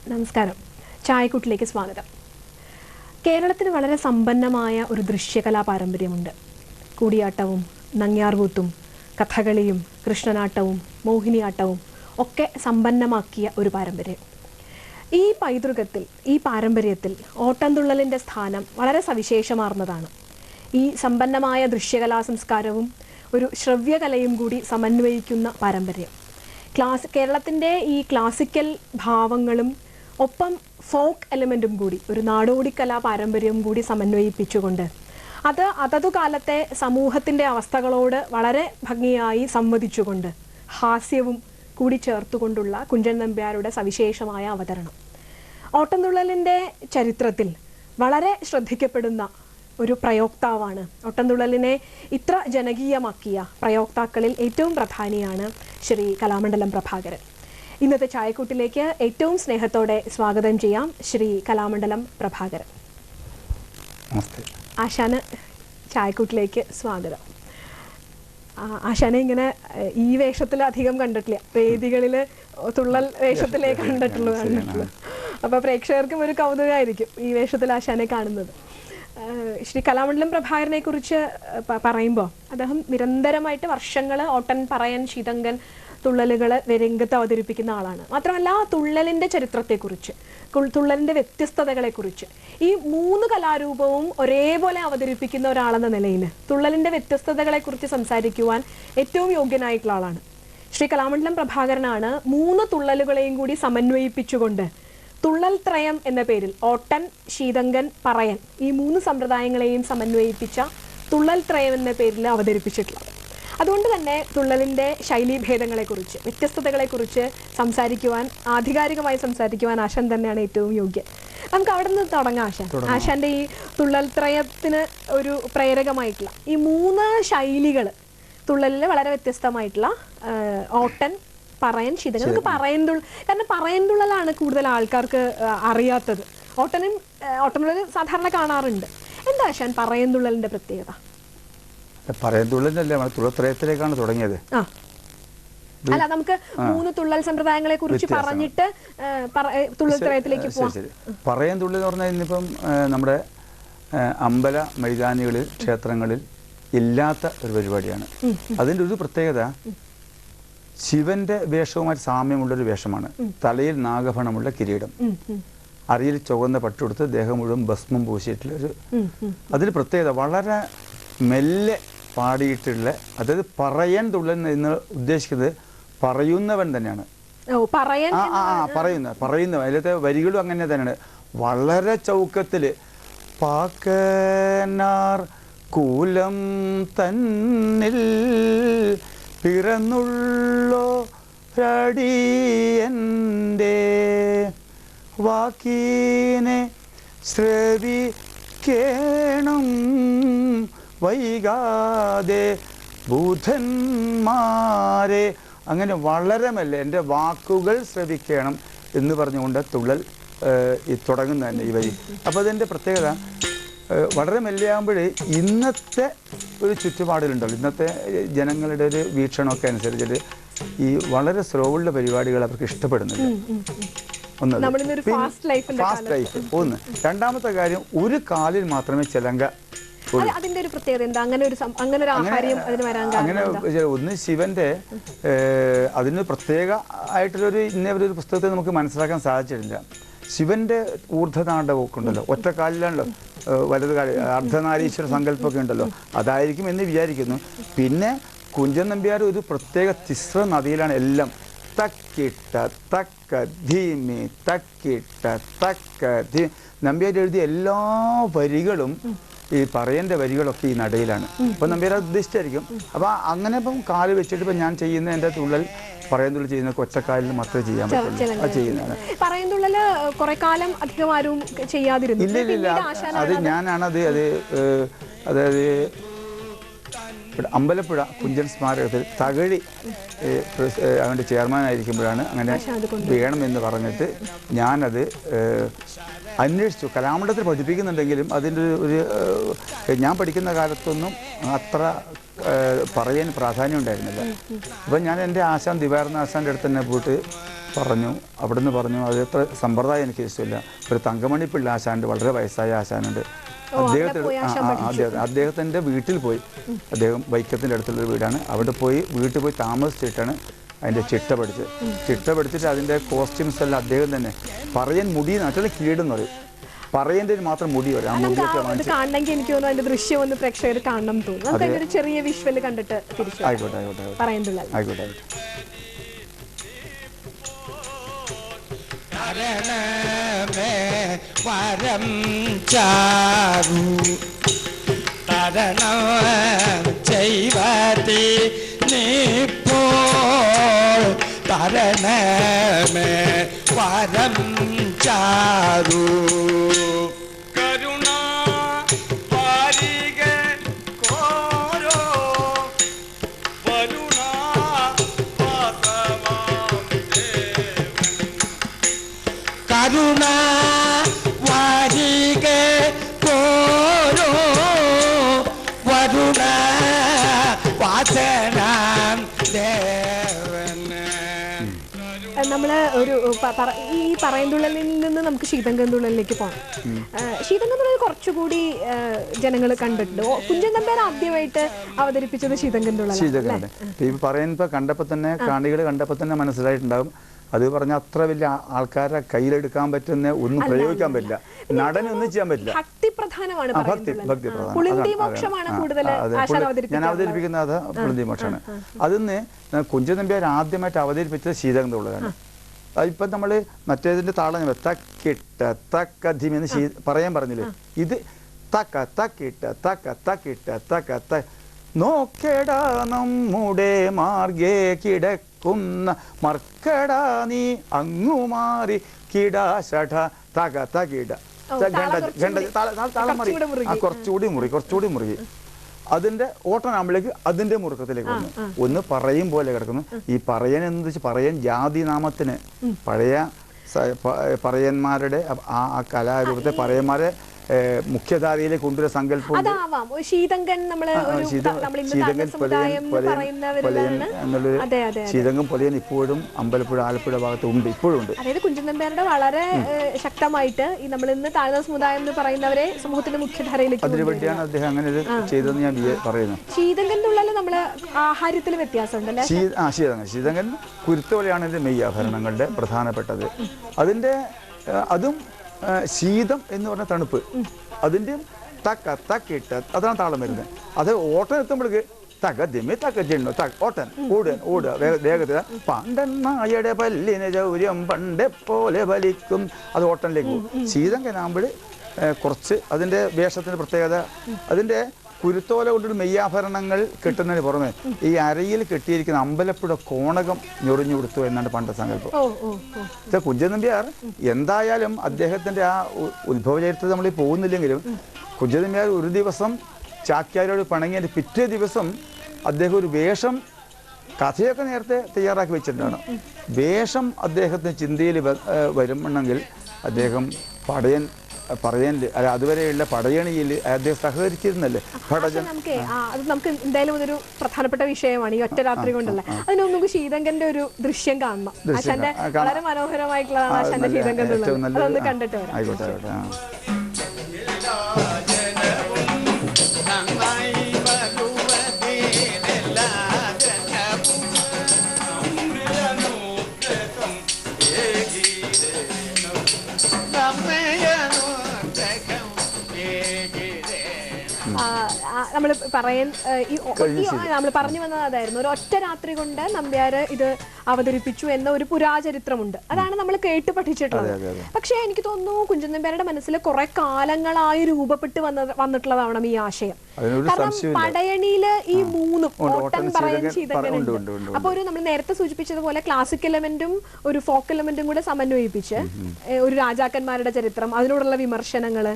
നമസ്കാരം, ചായക്കൂട്ടിലേക്ക് സ്വാഗതം. കേരളത്തിന് വളരെ സമ്പന്നമായ ഒരു ദൃശ്യകലാ പാരമ്പര്യമുണ്ട്. കൂടിയാട്ടവും നങ്ങ്യാർകൂത്തും കഥകളിയും കൃഷ്ണനാട്ടവും മോഹിനിയാട്ടവും ഒക്കെ സമ്പന്നമാക്കിയ ഒരു പാരമ്പര്യം. ഈ പൈതൃകത്തിൽ, ഈ പാരമ്പര്യത്തിൽ ഓട്ടംതുള്ളലിൻ്റെ സ്ഥാനം വളരെ സവിശേഷമാർന്നതാണ്. ഈ സമ്പന്നമായ ദൃശ്യകലാ സംസ്കാരവും ഒരു ശ്രവ്യകലയും കൂടി സമന്വയിക്കുന്ന പാരമ്പര്യം. കേരളത്തിൻ്റെ ഈ ക്ലാസിക്കൽ ഭാവങ്ങളും ഒപ്പം ഫോക്ക് എലിമെൻറ്റും കൂടി, ഒരു നാടോടിക്കലാ പാരമ്പര്യവും കൂടി സമന്വയിപ്പിച്ചുകൊണ്ട് അത് അതതു കാലത്തെ സമൂഹത്തിൻ്റെ അവസ്ഥകളോട് വളരെ ഭംഗിയായി സംവദിച്ചുകൊണ്ട് ഹാസ്യവും കൂടി ചേർത്തുകൊണ്ടുള്ള കുഞ്ചൻ നമ്പ്യാരുടെ സവിശേഷമായ അവതരണം. ഓട്ടംതുള്ളലിൻ്റെ ചരിത്രത്തിൽ വളരെ ശ്രദ്ധിക്കപ്പെടുന്ന ഒരു പ്രയോക്താവാണ്. ഓട്ടംതുള്ളലിനെ ഇത്ര ജനകീയമാക്കിയ പ്രയോക്താക്കളിൽ ഏറ്റവും പ്രധാനിയാണ് ശ്രീ കലാമണ്ഡലം പ്രഭാകരൻ. ഇന്നത്തെ ചായക്കൂട്ടിലേക്ക് ഏറ്റവും സ്നേഹത്തോടെ സ്വാഗതം ചെയ്യാം ശ്രീ കലാമണ്ഡലം പ്രഭാകരൻ. ആശാന് ചായക്കൂട്ടിലേക്ക് സ്വാഗതം. ആശാനെ ഇങ്ങനെ ഈ വേഷത്തിൽ അധികം കണ്ടിട്ടില്ല, വേദികളിൽ തുള്ളൽ വേഷത്തിലേ കണ്ടിട്ടുള്ളൂ. അപ്പോൾ പ്രേക്ഷകർക്കും ഒരു കൗതുകമായിരിക്കും ഈ വേഷത്തിൽ ആശാനെ കാണുന്നത്. ശ്രീ കലാമണ്ഡലം പ്രഭാകരനെ കുറിച്ച് പറയുമ്പോൾ അദ്ദേഹം നിരന്തരമായിട്ട് വർഷങ്ങൾ ഓട്ടൻ, പറയൻ, ശീതങ്കൻ തുള്ളലുകൾ രംഗത്ത് അവതരിപ്പിക്കുന്ന ആളാണ്. മാത്രമല്ല തുള്ളലിൻ്റെ ചരിത്രത്തെക്കുറിച്ച്, തുള്ളലിൻ്റെ വ്യത്യസ്തതകളെക്കുറിച്ച്, ഈ മൂന്ന് കലാരൂപവും ഒരേപോലെ അവതരിപ്പിക്കുന്ന ഒരാളെന്ന നിലയിൽ തുള്ളലിൻ്റെ വ്യത്യസ്തതകളെക്കുറിച്ച് സംസാരിക്കുവാൻ ഏറ്റവും യോഗ്യനായിട്ടുള്ള ആളാണ്. ശ്രീ കലാമണ്ഡലം പ്രഭാകരനാണ് മൂന്ന് തുള്ളലുകളെയും കൂടി സമന്വയിപ്പിച്ചുകൊണ്ട് തുള്ളൽ ത്രയം എന്ന പേരിൽ ഓട്ടൻ, ശീതങ്കൻ, പറയൻ ഈ മൂന്ന് സമ്പ്രദായങ്ങളെയും സമന്വയിപ്പിച്ച തുള്ളൽ ത്രയം എന്ന പേരിൽ അവതരിപ്പിച്ചിട്ടുള്ളത്. അതുകൊണ്ട് തന്നെ തുള്ളലിൻ്റെ ശൈലീഭേദങ്ങളെക്കുറിച്ച്, വ്യത്യസ്തതകളെക്കുറിച്ച് ആധികാരികമായി സംസാരിക്കുവാൻ ആശാൻ തന്നെയാണ് ഏറ്റവും യോഗ്യൻ. നമുക്ക് അവിടെ നിന്ന് തുടങ്ങാം ആശാൻ. ആശാന്റെ ഈ തുള്ളൽ ത്രയത്തിന് ഒരു പ്രേരകമായിട്ടുള്ള ഈ മൂന്ന് ശൈലികൾ തുള്ളലിൽ വളരെ വ്യത്യസ്തമായിട്ടുള്ള ഓട്ടൻ, പറയൻ, ശീതങ്കൻ. നമുക്ക് കാരണം പറയൻതുള്ളലാണ് കൂടുതൽ ആൾക്കാർക്ക് അറിയാത്തത്. ഓട്ടംതുള്ളൽ സാധാരണ കാണാറുണ്ട്. എന്താ ആശാൻ പറയൻതുള്ളലിന്റെ പ്രത്യേകത? പറയൻതുള്ളലല്ലേ, തുള്ളത്രയത്തിലേക്കാണ് തുടങ്ങിയത്. അല്ല, നമുക്ക് മൂന്ന് തുള്ളൽ സമ്പ്രദായങ്ങളെ കുറിച്ച് പറഞ്ഞിട്ട് തുള്ളൽ ത്രയത്തിലേക്ക് പോവാം. പറയൻതുള്ളൽ എന്ന് പറഞ്ഞാൽ ഇന്നിപ്പം നമ്മുടെ അമ്പല മൈതാനികളിൽ, ക്ഷേത്രങ്ങളിൽ ഇല്ലാത്ത ഒരു പരിപാടിയാണ്. അതിൻ്റെ ഒരു പ്രത്യേകത ശിവന്റെ വേഷവുമായി സാമ്യമുള്ളൊരു വേഷമാണ്. തലയിൽ നാഗഫണമുള്ള കിരീടം, അരിയിൽ ചുവന്ന പട്ടുകൊടുത്ത് ദേഹം മുഴുവൻ ഭസ്മം പൂശിയിട്ടുള്ളൊരു. അതിൽ പ്രത്യേകത വളരെ മെല്ലെ പാടിയിട്ടുള്ള, അതായത് പറയൻ തുള്ളൽ എന്ന് ഉദ്ദേശിക്കുന്നത് പറയുന്നവൻ തന്നെയാണ്. പറയുന്നവൻ. അതിലത്തെ വരികളും അങ്ങനെ തന്നെയാണ്. വളരെ ചൗക്കത്തില് പാക്കനാർ കൂലം തന്നിൽ പിറന്നുള്ളൊരടിയൻ്റെ വാക്കീനെ ശ്രവിക്കേണം വൈകാതെ ബുധന്മാരെ. അങ്ങനെ വളരെ മെല്ലെ എൻ്റെ വാക്കുകൾ ശ്രവിക്കണം എന്ന് പറഞ്ഞുകൊണ്ട് തുള്ളൽ തുടങ്ങുന്ന തന്നെ ഈ വരി. അപ്പോൾ അതിൻ്റെ പ്രത്യേകത വളരെ മെല്ലെയാകുമ്പോൾ ഇന്നത്തെ ഒരു ചുറ്റുപാടിലുണ്ടല്ലോ, ഇന്നത്തെ ജനങ്ങളുടെ ഒരു വീക്ഷണമൊക്കെ അനുസരിച്ചിട്ട് ഈ വളരെ സ്ലോവുള്ള പരിപാടികൾ അവർക്ക് ഇഷ്ടപ്പെടുന്നില്ല. ഫാസ്റ്റ് ലൈഫ് ഒന്ന്. രണ്ടാമത്തെ കാര്യം, ഒരു കാലിൽ മാത്രമേ ചിലങ്ക. അങ്ങനെ ഒന്ന് ശിവന്റെ അതിന് പ്രത്യേക ആയിട്ടുള്ളൊരു ഇന്നൊരു പുസ്തകത്തെ നമുക്ക് മനസ്സിലാക്കാൻ സാധിച്ചിട്ടില്ല. ശിവന്റെ ഊർദ്ധനാടകമൊക്കെ ഉണ്ടല്ലോ, ഒറ്റക്കാലിലാണല്ലോ, വലത് കാലി അർദ്ധനാരീശ്വര സങ്കല്പമൊക്കെ ഉണ്ടല്ലോ, അതായിരിക്കും എന്ന് വിചാരിക്കുന്നു. പിന്നെ കുഞ്ചൻ നമ്പ്യാർ ഒരു പ്രത്യേക തിസ്ര നദിയിലാണ് എല്ലാം. തക്കിട്ട തക്ക ധീമി തക്കിട്ട തക്ക ധീ. നമ്പ്യാർ എഴുതിയ എല്ലാ വരികളും, ഈ പറയൻ്റെ വരികളൊക്കെ ഈ നടയിലാണ്. അപ്പം നമ്പ്യാർ അത് ഉദ്ദേശിച്ചായിരിക്കും. അപ്പം അങ്ങനെ ഇപ്പം കാല് വെച്ചിട്ട് ഇപ്പം ഞാൻ ചെയ്യുന്ന എൻ്റെ തുള്ളൽ പറയന്തുള്ളൽ ചെയ്യുന്ന ഒറ്റക്കാലിൽ മാത്രമേ ചെയ്യാൻ പറ്റുള്ളൂ. ചെയ്യുന്നതാണ് പറയന്തുള്ളൽ. കുറെ കാലം അധികം ആരും ചെയ്യാതിരുന്നു. ഇല്ല, അത് ഞാനാണ്. അതായത് ഇവിടെ അമ്പലപ്പുഴ കുഞ്ചൻ സ്മാരകത്തിൽ തകഴി അവൻ്റെ ചെയർമാനായിരിക്കുമ്പോഴാണ് അങ്ങനെ വേണമെന്ന് പറഞ്ഞിട്ട് ഞാനത് അന്വേഷിച്ചു. കലാമണ്ഡലത്തിൽ പഠിപ്പിക്കുന്നുണ്ടെങ്കിലും അതിൻ്റെ ഒരു ഞാൻ പഠിക്കുന്ന കാലത്തൊന്നും അത്ര പറയാൻ പ്രാധാന്യം ഉണ്ടായിരുന്നില്ല. അപ്പം ഞാൻ എൻ്റെ ആശാൻ ദിവാകരൻ ആശാൻ്റെ അടുത്ത് തന്നെ പോയിട്ട് പറഞ്ഞു. അവിടുന്ന് പറഞ്ഞു അത് എത്ര സമ്പ്രദായം എനിക്ക് ഇഷ്ടമില്ല. ഒരു തങ്കമണി പിള്ള ആശാൻ്റെ വളരെ വയസ്സായ ആശാനുണ്ട്. അദ്ദേഹത്തിൻ്റെ വീട്ടിൽ പോയി, അദ്ദേഹം വൈക്കത്തിൻ്റെ അടുത്തുള്ളൊരു വീടാണ്, അവിടെ പോയി വീട്ടിൽ പോയി താമസിച്ചിട്ടാണ് അതിൻ്റെ ചിട്ട പഠിച്ചിട്ട് അതിൻ്റെ കോസ്റ്റ്യൂംസ് എല്ലാം അദ്ദേഹം തന്നെ പറയൻ മുടി മറ്റുള്ള കീടെന്ന് പറയും, പറയൻ്റെ മാത്രം മുടി വരും. ആ മുടിയൊക്കെ കാണണമെങ്കിൽ എനിക്ക് തോന്നുന്നു അതിന്റെ ദൃശ്യം ഒന്ന് പ്രേക്ഷകർ കാണണം തോന്നുന്നു. ചെറിയ വിഷ്വൽ കണ്ടിട്ട് ആയിക്കോട്ടെ ആയിക്കോട്ടെ. വരം ചാരു തരണം ചെയ്വതി നീപ്പോൾ തരണമേ വരം ചാരു കരുണ പാരിക കോരോ വരുണ കരുണ വാരിക കോരോ വരുണ വാസനാം ദേവന്. നമ്മള് ഒരു ഈ പറയന്തുള്ളലിൽ നിന്ന് നമുക്ക് ശീതങ്കന്തുള്ളലിലേക്ക് പോകണം. ശീതങ്കന്തുള്ളൽ കുറച്ചുകൂടി ജനങ്ങൾ കണ്ടിട്ടുണ്ട്. കുഞ്ചൻ നമ്പ്യാർ ആദ്യമായിട്ട് അവതരിപ്പിച്ചത് ശീതങ്കന്തുള്ളൽ. ഈ പറയുമ്പോ കണ്ടപ്പോ തന്നെ കാണികൾ കണ്ടപ്പോ തന്നെ മനസ്സിലായിട്ടുണ്ടാവും. അത് പറഞ്ഞ അത്ര വലിയ ആൾക്കാരെ കയ്യിലെടുക്കാൻ പറ്റുന്ന ഒന്നും പ്രയോഗിക്കാൻ പറ്റില്ല, നടനൊന്നും ചെയ്യാൻ പറ്റില്ല. ഭക്തി പ്രധാനമാണ്. ഞാൻ അവതരിപ്പിക്കുന്ന അത് പുളിന്തി മോക്ഷമാണ്. അതിന്ന് കുഞ്ചൻ നമ്പ്യാർ ആദ്യമായിട്ട് അവതരിപ്പിച്ചത് ശീതങ്കന്തുള്ളലാണ്. ഇപ്പം നമ്മൾ മറ്റേതിന്റെ താളം തക്കിട്ട തക്കധിം എന്ന് പറയാൻ പറഞ്ഞില്ലേ, ഇത് തക്ക തക്കിട്ട തക്ക തക്കിട്ട തക്ക ത നോക്കേടാ നമ്മുടെ മാർഗേ കിടക്കുന്ന മർക്കടാ നീ അങ്ങുമാറി കിടാശഠ തക തകിട താളം മറി കുറച്ചുകൂടി മുറുകി അതിന്റെ ഓട്ടനാകുമ്പോഴേക്ക് അതിന്റെ മുറുക്കത്തിലേക്ക് വന്നു. ഒന്ന് പറയും പോലെ കിടക്കുന്നു. ഈ പറയൻ എന്ന് വെച്ചാൽ പറയൻ ജാതി നാമത്തിന് പഴയ പറയന്മാരുടെ ആ കലാരൂപത്തെ പറയന്മാരെ മുഖ്യധാരയിലേക്ക് കൊണ്ടുവരുന്ന സങ്കല്പം ശീതങ്കൻ ശീതങ്കം പൊലിയൻ ഇപ്പോഴും അമ്പലപ്പുഴ ആലപ്പുഴ ഭാഗത്ത് ഉണ്ട്, ഇപ്പോഴും ഉണ്ട്. അതായത് കുഞ്ചൻ നമ്പ്യാരുടെ വളരെ ശക്തമായിട്ട് ഈ നമ്മൾ ഇന്ന് താഴ്ന്ന സമുദായം എന്ന് പറയുന്നവരെ സമൂഹത്തിന്റെ മുഖ്യധാരയിലേക്ക് അതിനുവേണ്ടിയാണ് അദ്ദേഹം അങ്ങനെ ചെയ്തതെന്ന് ഞാൻ പറയുന്നു. ശീതങ്കൻ തുള്ളൽ നമ്മള് ആഹാരത്തിൽ വ്യത്യാസമുണ്ടല്ലേ? ശീതങ്കൻ കുരുത്തോലെയാണ് ഇതിന്റെ മെയ്യാഭരണങ്ങളുടെ പ്രധാനപ്പെട്ടത്. അതിന്റെ അതും ശീതം എന്ന് പറഞ്ഞ തണുപ്പ്, അതിൻ്റെ തക്ക തക്കിട്ട അതാണ് താളം വരുന്നത്. അത് ഓട്ടം എത്തുമ്പോഴേക്ക് തകതിമി തക്ക ചെണ്ണു ഓട്ടൻ ഓടുക വേഗത്തിൽ. പണ്ടന്മായുടെ പല്ലിന് ചൗര്യം പണ്ടെപ്പോലെ വലിക്കും, അത് ഓട്ടനിലേക്ക് പോകും. ശീതങ്കനാകുമ്പോൾ കുറച്ച് അതിൻ്റെ വേഷത്തിൻ്റെ പ്രത്യേകത, അതിൻ്റെ കുരുത്തോല കൊണ്ടൊരു മെയ്യാഭരണങ്ങൾ കെട്ടുന്നതിന് പുറമെ ഈ അരയിൽ കെട്ടിയിരിക്കുന്ന അമ്പലപ്പുഴ കോണകം ഞൊറിഞ്ഞു കൊടുത്തു എന്നാണ് പണ്ട് സങ്കല്പം. കുഞ്ചൻ നമ്പ്യാർ എന്തായാലും അദ്ദേഹത്തിന്റെ ആ ഉത്ഭവ ചരിത്രത്തിൽ നമ്മൾ പോകുന്നില്ലെങ്കിലും കുഞ്ചൻ നമ്പ്യാർ ഒരു ദിവസം ചാക്യാരോട് പിണങ്ങിയതിന്റെ പിറ്റേ ദിവസം അദ്ദേഹം ഒരു വേഷം, കഥയൊക്കെ നേരത്തെ തയ്യാറാക്കി വെച്ചിട്ടുണ്ടാണ്. വേഷം അദ്ദേഹത്തിന് ചിന്തയിൽ വരുമെന്നെങ്കിൽ അദ്ദേഹം പറയനില് അല്ല അതുവരെയുള്ള പടയണിയിൽ അദ്ദേഹം സഹകരിച്ചിരുന്നല്ലേ ഭടജൻ. നമുക്ക് എന്തായാലും അതൊരു പ്രധാനപ്പെട്ട വിഷയമാണ് ഈ ഒറ്റ രാത്രി കൊണ്ടല്ല. അതിനൊന്നും ശീതങ്കന്റെ ഒരു ദൃശ്യം കാണണം. ആശാന്റെ വളരെ മനോഹരമായിട്ടുള്ളതാണ് ആശാന്റെ ശീതങ്കൻ. അതൊന്ന് കണ്ടിട്ട് വരാം. ആയിക്കോട്ടെ. നമ്മൾ പറഞ്ഞു വന്നത് അതായിരുന്നു, ഒരു ഒറ്റ രാത്രി കൊണ്ട് നമ്പ്യാർ ഇത് അവതരിപ്പിച്ചു എന്ന ഒരു പുരാചരിത്രമുണ്ട്. അതാണ് നമ്മൾ കേട്ട് പഠിച്ചിട്ടുള്ളത്. പക്ഷേ എനിക്ക് തോന്നുന്നു കുഞ്ചൻ നമ്പ്യാരുടെ മനസ്സിൽ കുറെ കാലങ്ങളായി രൂപപ്പെട്ട് വന്നിട്ടുള്ളതാണ് ഈ ആശയം. കാരണം പടയണിയില് ഈ മൂന്നും ഓട്ടൻ, പറയൻ, ശീതങ്കനുണ്ട്. അപ്പൊ ഒരു നമ്മൾ നേരത്തെ സൂചിപ്പിച്ചതുപോലെ ക്ലാസിക് എലമെന്റും ഒരു ഫോക്ക് എലമെന്റും കൂടെ സമന്വയിപ്പിച്ച് ഒരു രാജാക്കന്മാരുടെ ചരിത്രം, അതിനോടുള്ള വിമർശനങ്ങള്,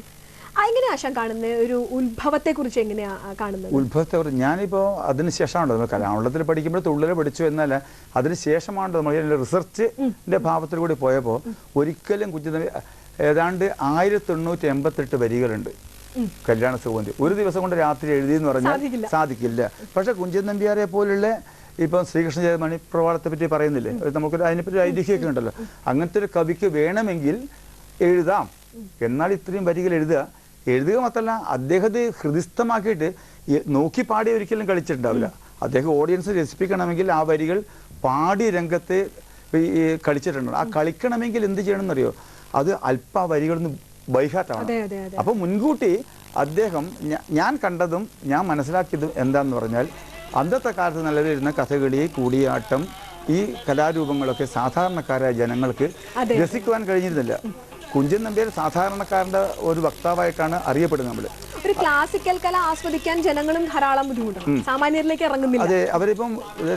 എങ്ങനെയാ ആശാൻ കാണുന്നത്, ഒരു ഉത്ഭവത്തെ കുറിച്ച് എങ്ങനെയാ കാണുന്നത്? ഉത്ഭവത്തെ ഞാനിപ്പോൾ അതിനുശേഷമാണല്ലോ നമ്മൾ കലാമണ്ഡലത്തിൽ പഠിക്കുമ്പോൾ തുള്ളൽ പഠിച്ചു എന്നല്ല, അതിനുശേഷമാണല്ലോ നമ്മൾ റിസർച്ചിന്റെ ഭാവത്തിലൂടെ പോയപ്പോൾ ഒരിക്കലും ഏതാണ്ട് 1088 വരികളുണ്ട് കല്യാണ സുഗന്ധി. ഒരു ദിവസം കൊണ്ട് രാത്രി എഴുതിയെന്ന് പറഞ്ഞാൽ സാധിക്കില്ല. പക്ഷെ കുഞ്ചൻ നമ്പ്യാരെ പോലുള്ള ഇപ്പം ശ്രീകൃഷ്ണ ജയമണി പ്രവാളത്തെ പറ്റി പറയുന്നില്ലേ, നമുക്കൊരു അതിനെപ്പറ്റി ഐതിഹ്യമൊക്കെ ഉണ്ടല്ലോ. അങ്ങനത്തെ ഒരു കവിക്ക് വേണമെങ്കിൽ എഴുതാം. എന്നാൽ ഇത്രയും വരികൾ എഴുതുക മാത്രമല്ല, അദ്ദേഹത്തെ ഹൃദിസ്ഥമാക്കിയിട്ട് നോക്കി പാടി ഒരിക്കലും കളിച്ചിട്ടുണ്ടാവില്ല. അദ്ദേഹം ഓഡിയൻസ് രസിപ്പിക്കണമെങ്കിൽ ആ വരികൾ പാടി രംഗത്ത് കളിച്ചിട്ടുണ്ട്. ആ കളിക്കണമെങ്കിൽ എന്ത് ചെയ്യണമെന്നറിയോ, അത് അല്പ വരികളൊന്ന് ബൈഹാട്ടാണ്. അപ്പോൾ മുൻകൂട്ടി അദ്ദേഹം ഞാൻ കണ്ടതും ഞാൻ മനസ്സിലാക്കിയതും എന്താണെന്ന് പറഞ്ഞാൽ, അന്നത്തെ കാലത്ത് നിലവിലിരുന്ന കഥകളി, കൂടിയാട്ടം, ഈ കലാരൂപങ്ങളൊക്കെ സാധാരണക്കാരായ ജനങ്ങൾക്ക് രസിക്കുവാൻ കഴിഞ്ഞിരുന്നില്ല. കുഞ്ചൻ നമ്പ്യാർ സാധാരണക്കാരന്റെ ഒരു വക്താവായിട്ടാണ് അറിയപ്പെടുന്നത്. നമ്മൾ ഒരു ക്ലാസിക്കൽ കല ആസ്വദിക്കാൻ ജനങ്ങളും ധാരാളം ബുദ്ധിമുട്ടുണ്ട്, സാമാന്യരിലേക്ക് ഇറങ്ങുന്നില്ല. അതെ, അവരിപ്പം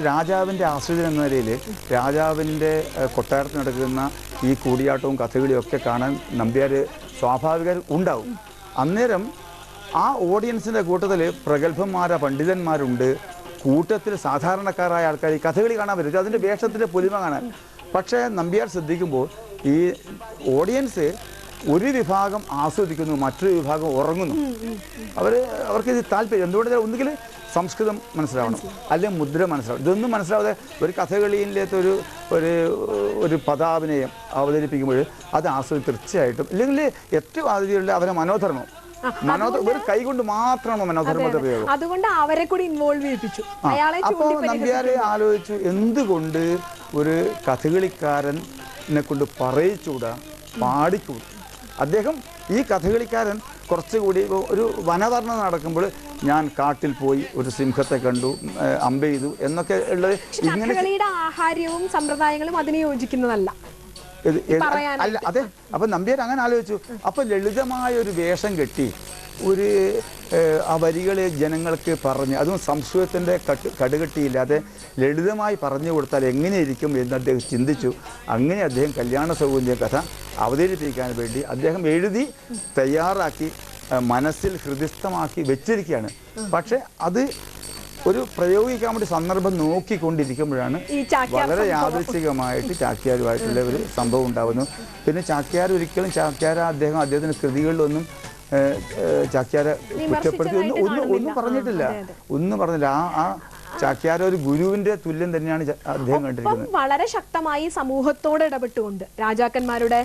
രാജാവിന്റെ ആശ്രിതൻ എന്ന നിലയിൽ രാജാവിന്റെ കൊട്ടാരത്തിൽ നടക്കുന്ന ഈ കൂടിയാട്ടവും കഥകളിയും ഒക്കെ കാണാൻ നമ്പ്യാർ സ്വാഭാവിക ഉണ്ടാവും. അന്നേരം ആ ഓഡിയൻസിന്റെ കൂട്ടത്തിൽ പ്രഗത്ഭന്മാരായ പണ്ഡിതന്മാരുണ്ട്, കൂട്ടത്തിൽ സാധാരണക്കാരായ ആൾക്കാർ ഈ കഥകളി കാണാൻ വരും, അതിന്റെ വേഷത്തിന്റെ പൊലിമ കാണാൻ. പക്ഷേ നമ്പ്യാർ ശ്രദ്ധിക്കുമ്പോൾ ഈ ഓഡിയൻസ് ഒരു വിഭാഗം ആസ്വദിക്കുന്നു, മറ്റൊരു വിഭാഗം ഉറങ്ങുന്നു. അവർക്ക് ഇത് താല്പര്യം എന്തുകൊണ്ട്, ഒന്നുകിൽ സംസ്കൃതം മനസ്സിലാവണം, അല്ലെങ്കിൽ മുദ്ര മനസ്സിലാവണം. ഇതൊന്നും മനസ്സിലാവാതെ ഒരു കഥകളിയിലേക്ക് ഒരു പദാഭിനയം അവതരിപ്പിക്കുമ്പോൾ അത് തീർച്ചയായിട്ടും, ഇല്ലെങ്കിൽ ഏറ്റവും ആദ്യമുള്ള അവരെ മനോധർമ്മം ഒരു കൈകൊണ്ട് മാത്രമാണോ മനോധർമ്മത്തെ പ്രയോഗം. അതുകൊണ്ട് അവരെ കൂടി ഇൻവോൾവ് ചെയ്യിപ്പിച്ചു. അപ്പോൾ നമ്പ്യാരെ ആലോചിച്ചു, എന്തുകൊണ്ട് ഒരു കഥകളിക്കാരനെ കൊണ്ട് പറയിച്ചൂടാ, പാടിക്കൂടാ. അദ്ദേഹം ഈ കഥകളിക്കാരൻ കുറച്ചുകൂടി ഒരു വനവർണ്ണ നടക്കുമ്പോൾ ഞാൻ കാട്ടിൽ പോയി ഒരു സിംഹത്തെ കണ്ടു, അമ്പ ചെയ്തു എന്നൊക്കെ ഉള്ളത്. കഥകളിയുടെ ആഹാര്യവും സമ്പ്രദായങ്ങളും അതിനെ യോജിക്കുന്നതല്ല. അല്ല, അതെ. അപ്പൊ നമ്പ്യാർ അങ്ങനെ ആലോചിച്ചു. അപ്പൊ ലളിതമായ ഒരു വേഷം കെട്ടി ഒരു ആ വരികളെ ജനങ്ങൾക്ക് പറഞ്ഞ്, അതും സംസ്കൃതത്തിന്റെ കടുകട്ടിയില്ലാതെ ലളിതമായി പറഞ്ഞു കൊടുത്താൽ എങ്ങനെയിരിക്കും എന്ന് അദ്ദേഹം ചിന്തിച്ചു. അങ്ങനെ അദ്ദേഹം കല്യാണ സൗകര്യ കഥ അവതരിപ്പിക്കാൻ വേണ്ടി അദ്ദേഹം എഴുതി തയ്യാറാക്കി മനസ്സിൽ ഹൃദിസ്ഥമാക്കി വെച്ചിരിക്കുകയാണ്. പക്ഷെ അത് ഒരു പ്രയോഗിക്കാൻ വേണ്ടി സന്ദർഭം നോക്കിക്കൊണ്ടിരിക്കുമ്പോഴാണ് വളരെ യാദൃച്ഛികമായിട്ട് ചാക്യാരുമായിട്ടുള്ള ഒരു സംഭവം ഉണ്ടാകുന്നു. പിന്നെ ചാക്യാർ ഒരിക്കലും അദ്ദേഹത്തിന്റെ കൃതികളിലൊന്നും ചാക്യാരെ കുറ്റപ്പെടുത്തി ഒന്നും പറഞ്ഞിട്ടില്ല. ആ ചാക്യാര ഒരു ഗുരുവിന്റെ തുല്യം തന്നെയാണ് അദ്ദേഹം കണ്ടിരിക്കുന്നത്. വളരെ ശക്തമായി സമൂഹത്തോട് ഇടപെട്ടുകൊണ്ട് രാജാക്കന്മാരുടെ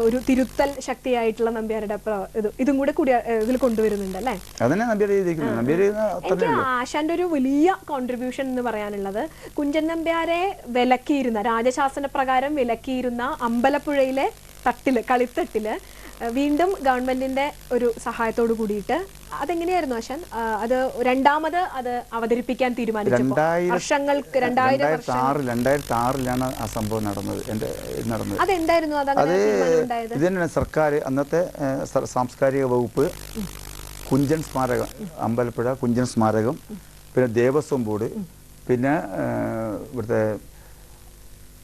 ഒരു തിരുത്തൽ ശക്തിയായിട്ടുള്ള നമ്പ്യാരുടെ ഇതും കൂടെ ഇതിൽ കൊണ്ടുവരുന്നുണ്ട് അല്ലേ? അതന്നെ നമ്പ്യാർ ചെയ്തിരിക്കുന്നത്. ആശാന്റെ ഒരു വലിയ കോൺട്രിബ്യൂഷൻ എന്ന് പറയാനുള്ളത്, കുഞ്ചൻ നമ്പ്യാരെ വിലക്കിയിരുന്ന, രാജശാസന പ്രകാരം വിലക്കിയിരുന്ന അമ്പലപ്പുഴയിലെ കളിത്തട്ടില് വീണ്ടും ഗവൺമെന്റിന്റെ ഒരു സഹായത്തോട് കൂടിയിട്ട് അതെങ്ങനെയായിരുന്നു ആശാൻ അത് രണ്ടാമത് അത് അവതരിപ്പിക്കാൻ തീരുമാനിച്ചപ്പോൾ? 2006 ആ സംഭവം നടന്നത്. അതെന്തായിരുന്നു? അത് ഇതിന് സർക്കാർ, അന്നത്തെ സാംസ്കാരിക വകുപ്പ്, കുഞ്ചൻ സ്മാരകം, അമ്പലപ്പുഴ കുഞ്ചൻ സ്മാരകം, പിന്നെ ദേവസ്വം ബോർഡ്, പിന്നെ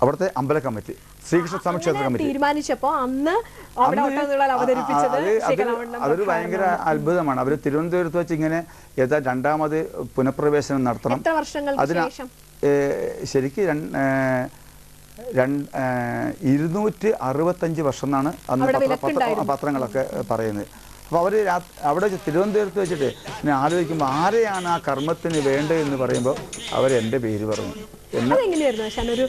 അവിടുത്തെ അമ്പല കമ്മിറ്റി, ശ്രീകൃഷ്ണ സ്വാമി ക്ഷേത്ര കമ്മിറ്റി തീരുമാനിച്ചപ്പോ അതൊരു ഭയങ്കര അത്ഭുതമാണ്. അവർ തിരുവനന്തപുരത്ത് വെച്ച് ഇങ്ങനെ രണ്ടാമത് പുനഃപ്രവേശനം നടത്തണം. അതിന് ശരിക്കും 265 വർഷം എന്നാണ് അന്ന് പത്രങ്ങളൊക്കെ പറയുന്നത്. അപ്പോൾ അവർ അവിടെ തിരുവനന്തപുരത്ത് വെച്ചിട്ട് ഞാൻ ആലോചിക്കുമ്പോൾ ആരെയാണ് ആ കർമ്മത്തിന് വേണ്ടതെന്ന് പറയുമ്പോൾ അവരെൻ്റെ പേര് പറഞ്ഞു. അതെങ്ങനെയായിരുന്നു ആശാൻ ഒരു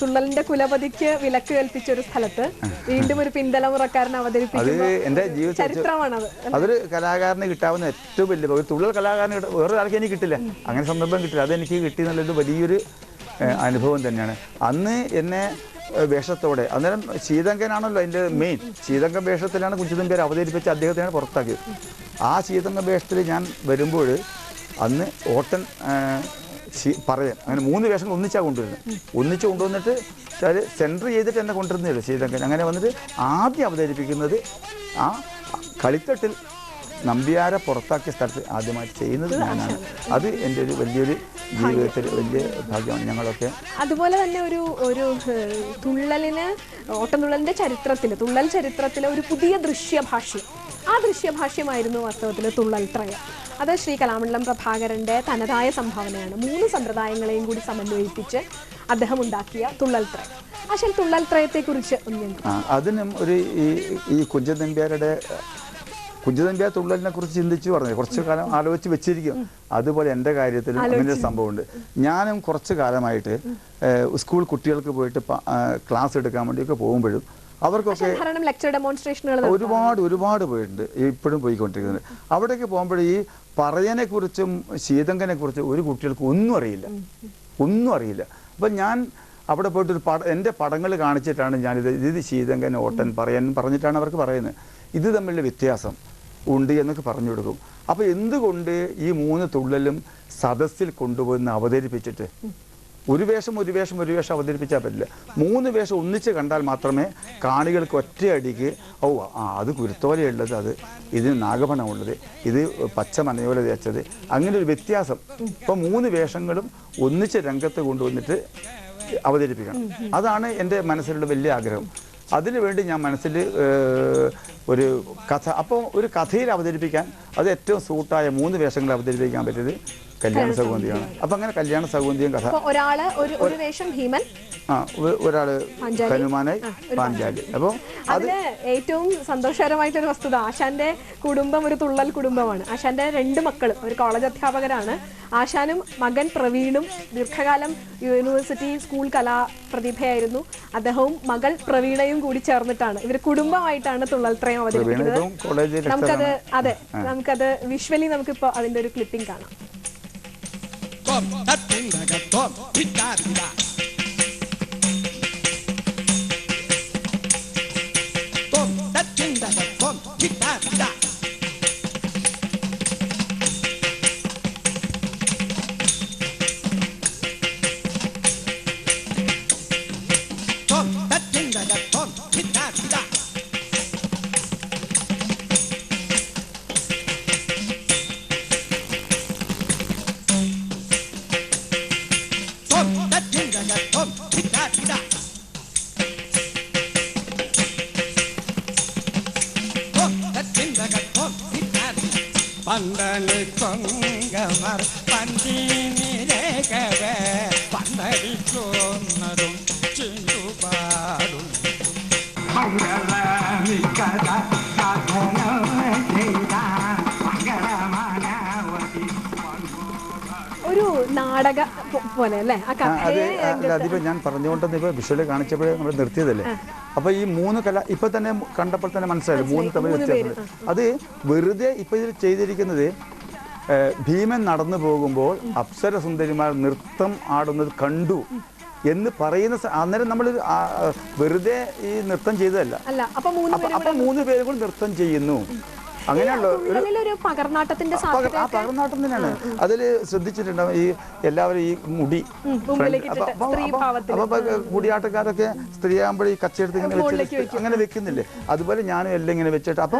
തുള്ളലിന്റെ കുലപതിക്ക് വിലക്ക് കൽപ്പിച്ച ഒരു സ്ഥലത്ത് വീണ്ടും ഒരു പിന്തലമുറക്കാരൻ അവതരിപ്പിക്കുന്നത്? അത് എൻ്റെ ജീവിതചരിത്രമാണത്. അതൊരു കലാകാരന് കിട്ടാവുന്ന ഏറ്റവും വലിയ, ഒരു തുള്ളൽ കലാകാരന് വേറൊരാൾക്ക് എനിക്ക് കിട്ടില്ല, അങ്ങനെ സന്ദർഭം കിട്ടില്ല. അതെനിക്ക് കിട്ടി എന്നുള്ളത് വലിയൊരു അനുഭവം തന്നെയാണ്. അന്ന് എന്നെ വേഷത്തോടെ, അന്നേരം ശീതങ്കനാണല്ലോ അതിൻ്റെ മെയിൻ, ശീതങ്ക വേഷത്തിലാണ് കുഞ്ചൻ നമ്പ്യാർ അവതരിപ്പിച്ച് അദ്ദേഹത്തെയാണ് പുറത്താക്കിയത്. ആ ശീതങ്ക വേഷത്തിൽ ഞാൻ വരുമ്പോൾ അന്ന് ഓട്ടൻ പറയാൻ അങ്ങനെ 3 വേഷങ്ങൾ ഒന്നിച്ചാണ് കൊണ്ടുവന്നിട്ട് സെൻറ്റർ ചെയ്തിട്ട് എന്നെ കൊണ്ടുവരുന്നില്ല ശീതങ്കൻ. അങ്ങനെ വന്നിട്ട് ആദ്യം അവതരിപ്പിക്കുന്നത് ആ കളിത്തട്ടിൽ നമ്പ്യാരെ പുറത്താക്കിയ സ്ഥലത്ത് ആദ്യമായിട്ട് ചെയ്യുന്നത് ഞാനാണ്. അത് എൻ്റെ ഒരു വലിയൊരു ജീവിതത്തിൽ വലിയ ഭാഗ്യമാണ് ഞങ്ങളൊക്കെ. അതുപോലെ തന്നെ ഒരു തുള്ളലിന്, ഓട്ടംതുള്ളലിന്റെ ചരിത്രത്തിൽ, തുള്ളൽ ചരിത്രത്തിലെ ഒരു പുതിയ ദൃശ്യഭാഷ്യം ആ ദൃശ്യഭാഷ്യമായിരുന്നു വാസ്തവത്തിൽ തുള്ളൽ ത്രയം. അത് ശ്രീ കലാമണ്ഡലം പ്രഭാകരന്റെ തനതായ സംഭാവനയാണ്. 3 സമ്പ്രദായങ്ങളെയും കൂടി സമന്വയിപ്പിച്ച് അദ്ദേഹം ഉണ്ടാക്കിയ തുള്ളൽ ത്രയം. ആശാൻ തുള്ളൽ ത്രയത്തെക്കുറിച്ച് അതിനും ഒരു ഈ കുഞ്ചതമ്പ്യാർ തുള്ളലിനെ കുറിച്ച് ചിന്തിച്ചു പറഞ്ഞു, കുറച്ച് കാലം ആലോചിച്ച് വെച്ചിരിക്കും. അതുപോലെ എൻ്റെ കാര്യത്തിലും അങ്ങനെ ഒരു സംഭവമുണ്ട്. ഞാനും കുറച്ച് കാലമായിട്ട് സ്കൂൾ കുട്ടികൾക്ക് പോയിട്ട് ക്ലാസ് എടുക്കാൻ വേണ്ടിയൊക്കെ പോകുമ്പോഴും അവർക്കൊക്കെ ഒരുപാട് പോയിട്ടുണ്ട്, ഇപ്പോഴും പോയിക്കൊണ്ടിരിക്കുന്നുണ്ട്. അവിടേക്ക് പോകുമ്പോൾ ഈ പറയനെ കുറിച്ചും ശീതങ്കനെ കുറിച്ചും ഒരു കുട്ടികൾക്ക് ഒന്നും അറിയില്ല. അപ്പം ഞാൻ അവിടെ പോയിട്ട് എൻ്റെ പടങ്ങൾ കാണിച്ചിട്ടാണ് ഇത് ശീതങ്കൻ, ഓട്ടൻ, പറയൻ പറഞ്ഞിട്ടാണ് അവർക്ക് പറയുന്നത്. ഇത് തമ്മിലുള്ള വ്യത്യാസം ഉണ്ട് എന്നൊക്കെ പറഞ്ഞു കൊടുക്കും. അപ്പോൾ എന്തുകൊണ്ട് ഈ 3 തുള്ളലും സദസ്സിൽ കൊണ്ടുപോയി അവതരിപ്പിച്ചിട്ട് ഒരു വേഷം അവതരിപ്പിച്ചാൽ പറ്റില്ല. 3 വേഷം ഒന്നിച്ച് കണ്ടാൽ മാത്രമേ കാണികൾക്ക് ഒറ്റയടിക്ക് അത് കുരുത്തോലയുള്ളത്, അത് ഇതിന് നാഗപണമുള്ളത്, ഇത് പച്ച മനയോല തേച്ചത്, അങ്ങനെ ഒരു വ്യത്യാസം. ഇപ്പം 3 വേഷങ്ങളും ഒന്നിച്ച് രംഗത്ത് കൊണ്ടുവന്നിട്ട് അവതരിപ്പിക്കണം. അതാണ് എൻ്റെ മനസ്സിലുള്ള വലിയ ആഗ്രഹം. അതിനുവേണ്ടി ഞാൻ മനസ്സിൽ ഒരു കഥ, അപ്പോൾ ഒരു കഥയിൽ അവതരിപ്പിക്കാൻ അത് ഏറ്റവും സൂട്ടായ 3 വേഷങ്ങൾ അവതരിപ്പിക്കാൻ പറ്റിയത് കല്യാണ സൗഗന്ധിയാണ്. അപ്പം അങ്ങനെ കല്യാണ സൗഗന്ധിയും കഥ, ഒരാള് ഹനുമാനായി, പാഞ്ചാലി. അപ്പോൾ അതില് ഏറ്റവും സന്തോഷകരമായിട്ടൊരു വസ്തുത, ആശാന്റെ കുടുംബം ഒരു തുള്ളൽ കുടുംബമാണ്. ആശാന്റെ 2 മക്കളും ഒരു കോളേജ് അധ്യാപകരാണ്. ആശാനും മകൻ പ്രവീണും ദീർഘകാലം യൂണിവേഴ്സിറ്റി സ്കൂൾ കലാപ്രതിഭയായിരുന്നു. അദ്ദേഹവും മകൾ പ്രവീണയും കൂടി ചേർന്നിട്ടാണ് ഇവർ കുടുംബമായിട്ടാണ് തുള്ളൽ ത്രയം അവതരിപ്പിക്കുന്നത്. നമുക്കത് വിഷ്വലി നമുക്കിപ്പോ അതിന്റെ ഒരു ക്ലിപ്പിംഗ് കാണാം. പന്തളി പൊങ്കവർ പന്തിനിരകവേ പന്തളിക്കുന്നതും ചിന്തുപാടും മംഗളമിക്കഥ സാധനം ചെയ്ത മംഗളമാനവതി. ഒരു നാടക പോലെ അല്ലേ അതിപ്പോ ഞാൻ പറഞ്ഞുകൊണ്ടെന്ന് ഇപ്പൊ വിഷ്വല് കാണിച്ചപ്പോഴേ നമ്മൾ നിർത്തിയതല്ലേ. അപ്പൊ ഈ 3 കല ഇപ്പൊ തന്നെ കണ്ടപ്പോൾ തന്നെ മനസ്സിലായി 3 തമ്മിൽ വ്യത്യാസം. അത് വെറുതെ ഇപ്പൊ ഇതിൽ ചെയ്തിരിക്കുന്നത് ഭീമൻ നടന്നു പോകുമ്പോൾ അപ്സര സുന്ദരിമാർ നൃത്തം ആടുന്നത് കണ്ടു എന്ന് പറയുന്ന അന്നേരം നമ്മൾ വെറുതെ ഈ നൃത്തം ചെയ്തതല്ല. അപ്പൊ 3 പേരും കൂടി നൃത്തം ചെയ്യുന്നു. അങ്ങനെയാണല്ലോ ഒരു പകർനാട്ടം തന്നെയാണ്. അതിൽ ശ്രദ്ധിച്ചിട്ടുണ്ടാവും ഈ എല്ലാവരും ഈ മുടി കുടിയാട്ടക്കാരൊക്കെ സ്ത്രീയാകുമ്പോൾ ഈ കച്ചയെടുത്ത് ഇങ്ങനെ വെച്ച് അങ്ങനെ വെക്കുന്നില്ലേ, അതുപോലെ ഞാനും എല്ലാം ഇങ്ങനെ വെച്ചിട്ട് അപ്പൊ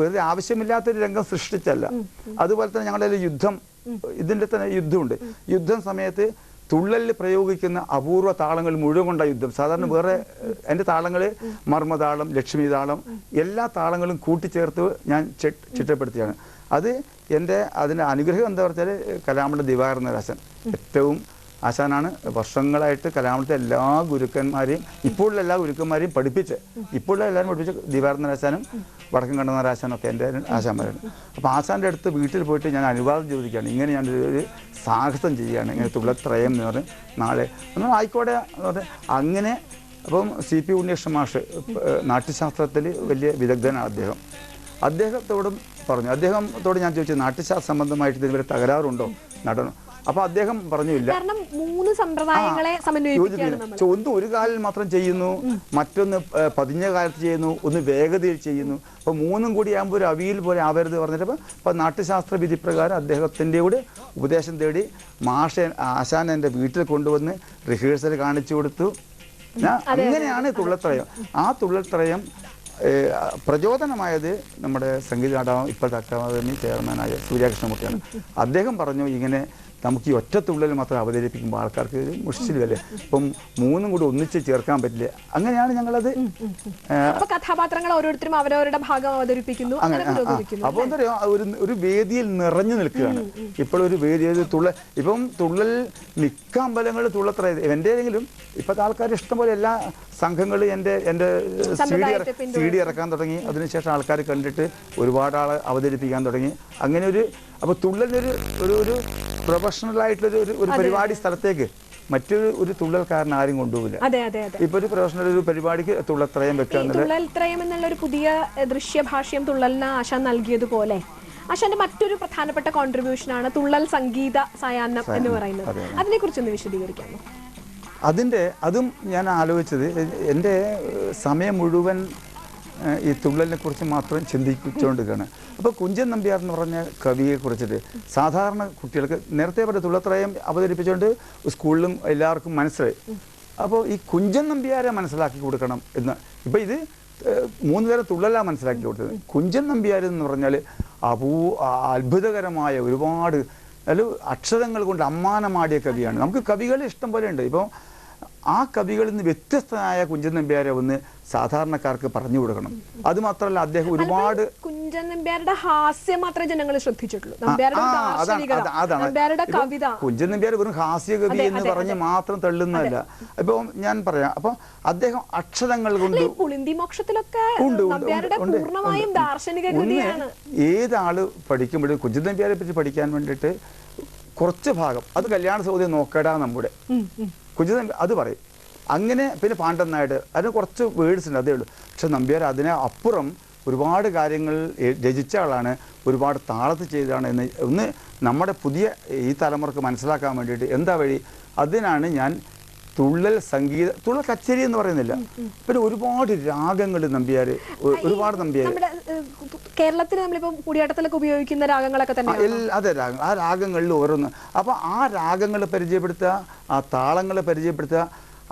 വെറുതെ ആവശ്യമില്ലാത്തൊരു രംഗം സൃഷ്ടിച്ചല്ല. അതുപോലെ തന്നെ ഞങ്ങളുടെ യുദ്ധം, ഇതിൻ്റെ തന്നെ യുദ്ധമുണ്ട്. യുദ്ധം സമയത്ത് തുള്ളലിൽ പ്രയോഗിക്കുന്ന അപൂർവ താളങ്ങൾ മുഴുവൻ കൊണ്ട യുദ്ധം. സാധാരണ വേറെ എൻ്റെ താളങ്ങൾ മർമ്മതാളം, ലക്ഷ്മി താളം, എല്ലാ താളങ്ങളും കൂട്ടിച്ചേർത്ത് ഞാൻ ചിട്ടപ്പെടുത്തിയാണ്. അത് അതിൻ്റെ അനുഗ്രഹം എന്താ പറഞ്ഞാൽ കലാമണ്ഡലം ദിവാകരൻ ആശാൻ ഏറ്റവും ആശാനാണ് വർഷങ്ങളായിട്ട് കലാമണ്ഡലത്തെ എല്ലാ ഗുരുക്കന്മാരെയും ഇപ്പോഴുള്ള എല്ലാ ഗുരുക്കന്മാരെയും ഇപ്പോഴുള്ള എല്ലാവരും പഠിപ്പിച്ച ദിവാകരൻ ആശാനും വടക്കൻ കണ്ണനാർ ആശാനൊക്കെ എൻ്റെ ആശാന്മാരാണ്. അപ്പോൾ ആശാൻ്റെ അടുത്ത് വീട്ടിൽ പോയിട്ട് ഞാൻ അനുവാദം ചോദിക്കുകയാണ്, ഇങ്ങനെ ഞാനൊരു സാഹസം ചെയ്യുകയാണ്, ഇങ്ങനെ തുള്ളത്രയം എന്ന് പറഞ്ഞ് നാളെ എന്നാൽ ആയിക്കോട്ടെ എന്ന് പറഞ്ഞ് അങ്ങനെ. അപ്പം CP ഉണ്ണികൃഷ്ണൻ മാഷ് നാട്യശാസ്ത്രത്തിൽ വലിയ വിദഗ്ധനാണ്. അദ്ദേഹത്തോടും അദ്ദേഹത്തോട് ഞാൻ ചോദിച്ചു നാട്യശാസ്ത്ര സംബന്ധമായിട്ട് ഇതിന് തകരാറുണ്ടോ നടനം. അപ്പൊ അദ്ദേഹം പറഞ്ഞില്ല, ഒന്ന് ഒരു കാലിൽ മാത്രം ചെയ്യുന്നു, മറ്റൊന്ന് പതിഞ്ഞ കാലത്ത് ചെയ്യുന്നു, ഒന്ന് വേഗതയിൽ ചെയ്യുന്നു. അപ്പൊ 3ഉം കൂടി ആകുമ്പോൾ ഒരു അവിയിൽ പോലെ ആവരുത് പറഞ്ഞിട്ട് അപ്പൊ നാട്യശാസ്ത്ര വിധി പ്രകാരം അദ്ദേഹത്തിൻ്റെ കൂടെ ഉപദേശം തേടി ആശാൻ എൻ്റെ വീട്ടിൽ കൊണ്ടുവന്ന് റിഹേഴ്സൽ കാണിച്ചു കൊടുത്തു. അങ്ങനെയാണ് തുള്ളത്രയം. ആ തുള്ളത്രയം പ്രചോദനമായത് നമ്മുടെ സംഗീത നാടകം ഇപ്പോഴത്തെ അക്കാദമി ചെയർമാനായ സൂര്യകൃഷ്ണമൂർത്തിയാണ്. അദ്ദേഹം പറഞ്ഞു, ഇങ്ങനെ നമുക്ക് ഈ ഒറ്റ തുള്ളൽ മാത്രം അവതരിപ്പിക്കുമ്പോൾ ആൾക്കാർക്ക് ഒരു മുഷിച്ചിൽ വരെ ഇപ്പം മൂന്നും കൂടി ഒന്നിച്ച് ചേർക്കാൻ പറ്റില്ല. അങ്ങനെയാണ് ഞങ്ങളത് കഥാപാത്രങ്ങൾ ഓരോരുത്തരും അവരവരുടെ ഭാഗം അവതരിപ്പിക്കുന്നു. അപ്പോൾ എന്താ പറയുക, ഒരു വേദിയിൽ നിറഞ്ഞു നിൽക്കുകയാണ്. ഇപ്പോഴൊരു വേദിയിൽ ഇപ്പം തുള്ളൽ മിക്ക അമ്പലങ്ങളിൽ തുള്ളത്ര എൻ്റെയെങ്കിലും ഇപ്പോഴത്തെ ആൾക്കാർ ഇഷ്ടംപോലെ എല്ലാ സംഘങ്ങളും എൻ്റെ CD ഇറക്കാൻ തുടങ്ങി. അതിനുശേഷം ആൾക്കാർ കണ്ടിട്ട് ഒരുപാട് ആളെ അവതരിപ്പിക്കാൻ തുടങ്ങി. അങ്ങനെ അപ്പോൾ തുള്ളലിനൊരു ഒരു പ്രൊഫഷണലായിട്ടുള്ള ഒരു പരിപാടി സ്ഥലത്തേക്ക് മറ്റൊരു തുള്ളൽക്കാരൻ ആരും കൊണ്ടുപോകില്ല. ഇപ്പൊ ഒരു പ്രൊഫഷണൽ ഒരു പരിപാടിക്ക് തുള്ളത്രയം വെക്കുക എന്നുള്ള ഒരു പുതിയ ദൃശ്യഭാഷ്യം തുള്ളലിന് ആശാൻ നൽകിയതുപോലെ ആശാന്റെ മറ്റൊരു പ്രധാനപ്പെട്ട കോൺട്രിബ്യൂഷൻ ആണ് തുള്ളൽ സംഗീത സായാഹ്നം എന്ന് പറയുന്നത്. അതിനെ കുറിച്ചൊന്ന് വിശദീകരിക്കാമോ? അതും ഞാൻ ആലോചിച്ചത്, എൻ്റെ സമയം മുഴുവൻ ഈ തുള്ളലിനെ കുറിച്ച് മാത്രം ചിന്തിച്ചുകൊണ്ടിരിക്കുകയാണ്. അപ്പോൾ കുഞ്ചൻ നമ്പ്യാർ എന്ന് പറഞ്ഞ കവിയെ കുറിച്ചിട്ട് സാധാരണ കുട്ടികൾക്ക് നേരത്തെ പറഞ്ഞ തുള്ളത്രയം അവതരിപ്പിച്ചുകൊണ്ട് സ്കൂളിലും എല്ലാവർക്കും മനസ്സിലായി. അപ്പോൾ ഈ കുഞ്ചൻ നമ്പ്യാരെ മനസ്സിലാക്കി കൊടുക്കണം എന്ന്. ഇപ്പോൾ ഇത് 3 തരം തുള്ളലാണ് മനസ്സിലാക്കി കൊടുത്തത്. കുഞ്ചൻ നമ്പ്യാർ എന്ന് പറഞ്ഞാൽ അത്ഭുതകരമായ ഒരുപാട് അക്ഷരങ്ങൾ കൊണ്ട് അമ്മാനമാടിയ കവിയാണ്. നമുക്ക് കവികൾ ഇഷ്ടം പോലെ ഉണ്ട്. ഇപ്പോൾ ആ കവികളിൽ നിന്ന് വ്യത്യസ്തനായ കുഞ്ചൻ നമ്പ്യാരെ ഒന്ന് സാധാരണക്കാർക്ക് പറഞ്ഞു കൊടുക്കണം. അത് മാത്രമല്ല, അദ്ദേഹം ഒരുപാട് കുഞ്ചൻ നമ്പ്യാരുടെ ഹാസ്യം മാത്രമേ ജനങ്ങൾ ശ്രദ്ധിച്ചിട്ടുള്ളൂ. കുഞ്ചൻ നമ്പ്യാർ വെറും ഹാസ്യ കവി എന്ന് പറഞ്ഞ് മാത്രം തള്ളുന്നതല്ല. ഇപ്പൊ ഞാൻ പറയാം, അപ്പൊ അദ്ദേഹം അക്ഷരങ്ങൾ കൊണ്ട് ഏതാള് പഠിക്കുമ്പോഴും കുഞ്ചൻ നമ്പ്യാരെ പറ്റി പഠിക്കാൻ വേണ്ടിയിട്ട് കുറച്ച് ഭാഗം അത് കല്യാണ സൗകര്യം നോക്കടാ നമ്മുടെ കുഞ്ചൻ അത് പറയും. അങ്ങനെ പിന്നെ പാണ്ഡൻ നായർ അതിന് കുറച്ച് വേർഡ്സ് ഉണ്ട്, അതേ ഉള്ളൂ. പക്ഷെ നമ്പ്യാർ അതിനെ അപ്പുറം ഒരുപാട് കാര്യങ്ങൾ രചിച്ച ആളാണ്, ഒരുപാട് താളത്ത് ചെയ്തതാണ് എന്ന് ഒന്ന് നമ്മുടെ പുതിയ ഈ തലമുറക്ക് മനസ്സിലാക്കാൻ വേണ്ടിയിട്ട് എന്താ വഴി, അതിനാണ് ഞാൻ തുള്ളൽ കച്ചേരി എന്ന് പറയുന്നില്ല. പിന്നെ ഒരുപാട് രാഗങ്ങൾ നമ്പ്യാർ, ഒരുപാട് നമ്പ്യാർ കേരളത്തിൽ നമ്മളിപ്പോൾ കൂടിയാട്ടത്തിലൊക്കെ ഉപയോഗിക്കുന്ന രാഗങ്ങളൊക്കെ തന്നെ അതെ രാഗങ്ങൾ. ആ രാഗങ്ങളിൽ ഓരോന്ന്. അപ്പോൾ ആ രാഗങ്ങൾ പരിചയപ്പെടുത്തുക, ആ താളങ്ങളെ പരിചയപ്പെടുത്തുക,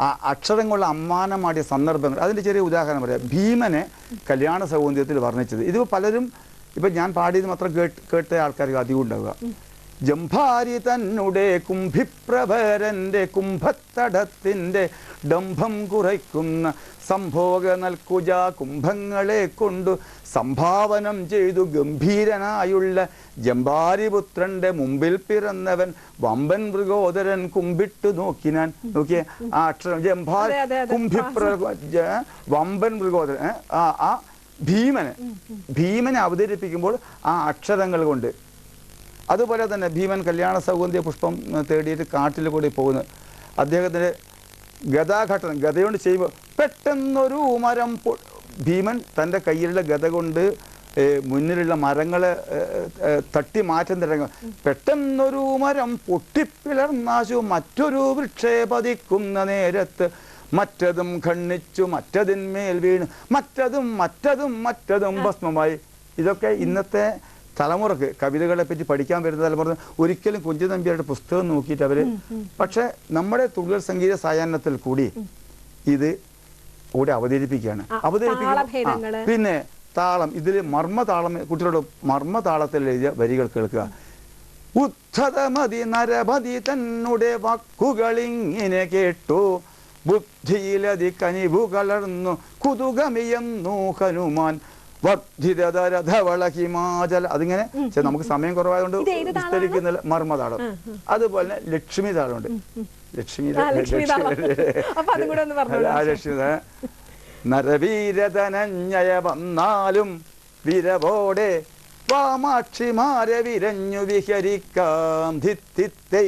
ആ അക്ഷരങ്ങളുടെ അമ്മാനമാടിയ സന്ദർഭങ്ങൾ. അതിൻ്റെ ചെറിയ ഉദാഹരണം പറയാം. ഭീമനെ കല്യാണ സൗന്ദര്യത്തിൽ വർണ്ണിച്ചത് ഇത് പലരും ഇപ്പം ഞാൻ പാടിയത് മാത്രം കേട്ട ആൾക്കാർക്ക് അധികം ഉണ്ടാവുക. ജംഭാരി തന്നുടെ കുംഭിപ്രഭരന്റെ കുംഭത്തടത്തിൻ്റെ ഡംഭം കുറയ്ക്കുന്ന സംഭോഗ നൽകുജ കുംഭങ്ങളെ കൊണ്ടു സംഭാവനം ചെയ്തു ഗംഭീരനായുള്ള ജംഭാരിപുത്രന്റെ മുമ്പിൽ പിറന്നവൻ വമ്പൻ മൃഗോദരൻ കുമ്പിട്ടു നോക്കിനാൻ. നോക്കിയേ ആ അക്ഷരം ജംഭാരി വമ്പൻ മൃഗോദരൻ. ആ ഭീമനെ അവതരിപ്പിക്കുമ്പോൾ ആ അക്ഷരങ്ങൾ കൊണ്ട്. അതുപോലെ തന്നെ ഭീമൻ കല്യാണ സൗഗന്ധ്യ പുഷ്പം തേടിയിട്ട് കാട്ടിൽ കൂടി പോകുന്നു. അദ്ദേഹത്തിൻ്റെ ഗതാഘട്ടനം ഗതയോണ്ട് ചെയ്യുമ്പോൾ പെട്ടെന്നൊരു മരം ഭീമൻ തൻ്റെ കയ്യിലുള്ള ഗത കൊണ്ട് മുന്നിലുള്ള മരങ്ങളെ തട്ടി മാറ്റം തുടങ്ങും. പെട്ടെന്നൊരു മരം പൊട്ടിപ്പിളർന്നാശു മറ്റൊരു വൃക്ഷേ പതിക്കുന്ന നേരത്ത് മറ്റതും ഖണ്ഡിച്ചു മറ്റതിന്മേൽ വീണ് മറ്റതും ഭസ്മമായി. ഇതൊക്കെ ഇന്നത്തെ തലമുറക്ക് കവിതകളെ പറ്റി പഠിക്കാൻ വരുന്ന തലമുറ ഒരിക്കലും കുഞ്ചൻ നമ്പ്യാരുടെ പുസ്തകം നോക്കിയിട്ട് അവർ, പക്ഷെ നമ്മുടെ തുള്ളൽ സംഗീത സായാഹ്നത്തിൽ കൂടി ഇത് കൂടെ അവതരിപ്പിക്കുകയാണ്. പിന്നെ താളം, ഇതിൽ മർമ്മതാളം, കുട്ടികളോട് മർമ്മതാളത്തിൽ എഴുതിയ വരികൾ കേൾക്കുക. ഉദ്ധതമതി നരപതി തന്നെ വാക്കുകളിങ്ങനെ കേട്ടു ബുദ്ധിയിലതി കനിവു കലർന്നു കുതുകമിയെന്നു ഹനുമാൻ വർദ്ധിതരധവള ഹിമാചല. അതിങ്ങനെ നമുക്ക് സമയം കുറവായതുകൊണ്ട് വിസ്തരിക്കുന്നില്ല. മർമ്മതാളം. അതുപോലെ ലക്ഷ്മി താളമുണ്ട്. ലക്ഷ്മി നരവീരധനഞ്ജയ വന്നാലും വിരവോടെ വാമാക്ഷിമാരെ വിരഞ്ഞു വിഹരിക്കാം. ധിത്തിത്തൈ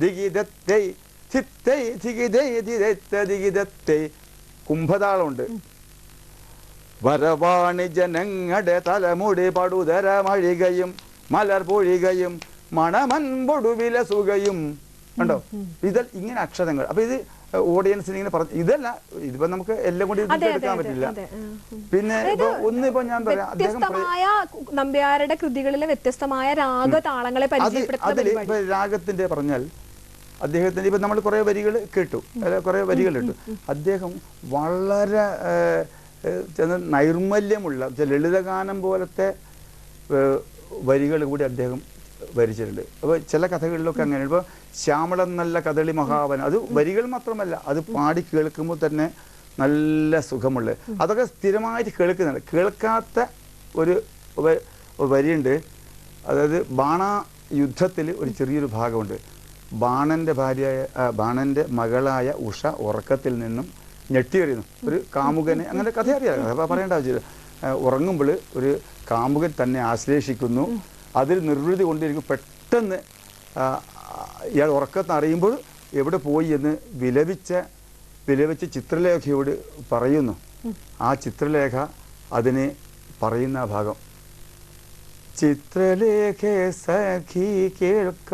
ദിഗിതത്തൈ ധിത്തൈ ധിഗിതൈ ധിരത്ത ദിഗിതത്തൈ. കുംഭതാളമുണ്ട്. വരവാണി ജനങ്ങളുടെ തലമുടി പടുതരമഴികയും മലർ പൊഴികയും മണമൻപൊടുവിലസുകയും ഉണ്ടോ. ഇങ്ങനെ അക്ഷരങ്ങൾ. അപ്പൊ ഇത് ഓഡിയൻസിന് ഇങ്ങനെ പറഞ്ഞു. ഇതല്ല, ഇതിപ്പോ നമുക്ക് എല്ലാം കൂടി എടുക്കാൻ പറ്റില്ല. പിന്നെ ഒന്നിപ്പോ ഞാൻ പറയാം, നമ്പ്യാരുടെ കൃതികളിലെ വ്യത്യസ്തമായ രാഗതാളങ്ങളെ അതിൽ രാഗത്തിന്റെ പറഞ്ഞാൽ അദ്ദേഹത്തിന്റെ ഇപ്പൊ നമ്മൾ കുറെ വരികൾ കേട്ടു, കുറെ വരികൾ കേട്ടു. അദ്ദേഹം വളരെ നൈർമല്യമുള്ള ലളിതഗാനം പോലത്തെ വരികൾ കൂടി അദ്ദേഹം വരിച്ചിട്ടുണ്ട്. അപ്പോൾ ചില കഥകളിലൊക്കെ അങ്ങനെ. ഇപ്പോൾ ശ്യാമളം നല്ല കദളി മഹാവനം, അത് വരികൾ മാത്രമല്ല, അത് പാടി കേൾക്കുമ്പോൾ തന്നെ നല്ല സുഖമുള്ള, അതൊക്കെ സ്ഥിരമായിട്ട് കേൾക്കുന്നുണ്ട്. കേൾക്കാത്ത ഒരു വരിയുണ്ട്, അതായത് ബാണ യുദ്ധത്തിൽ ഒരു ചെറിയൊരു ഭാഗമുണ്ട്. ബാണൻ്റെ മകളായ ഉഷ ഉറക്കത്തിൽ നിന്നും ഞെട്ടിയെറിയുന്നു. ഒരു കാമുകനെ, അങ്ങനെ കഥ അറിയാം, അപ്പോൾ പറയേണ്ട ആവശ്യമില്ല. ഉറങ്ങുമ്പോൾ ഒരു കാമുകൻ തന്നെ ആശ്ലേഷിക്കുന്നു, അതിൽ നിർവൃതി കൊണ്ടിരിക്കും. പെട്ടെന്ന് ഇയാൾ ഉറക്കത്ത് അറിയുമ്പോൾ എവിടെ പോയി എന്ന് വിലപിച്ച് ചിത്രലേഖയോട് പറയുന്നു. ആ ചിത്രലേഖ അതിനെ പറയുന്ന ഭാഗം: ചിത്രലേഖ സഖി കേൾക്ക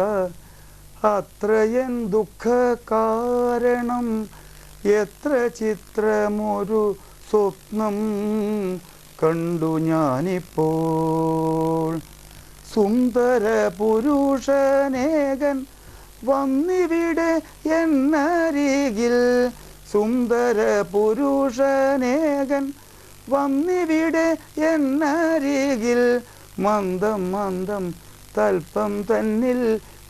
അത്രയൻ ദുഃഖ കാരണം, എത്ര ചിത്രമൊരു സ്വപ്നം കണ്ടു ഞാനിപ്പോൾ. സുന്ദര പുരുഷനേകൻ വന്നിവിടെ എന്നരികിൽ, സുന്ദര പുരുഷനേകൻ വന്നിവിടെ എന്നരികിൽ, മന്ദം മന്ദം തൽപ്പം തന്നിൽ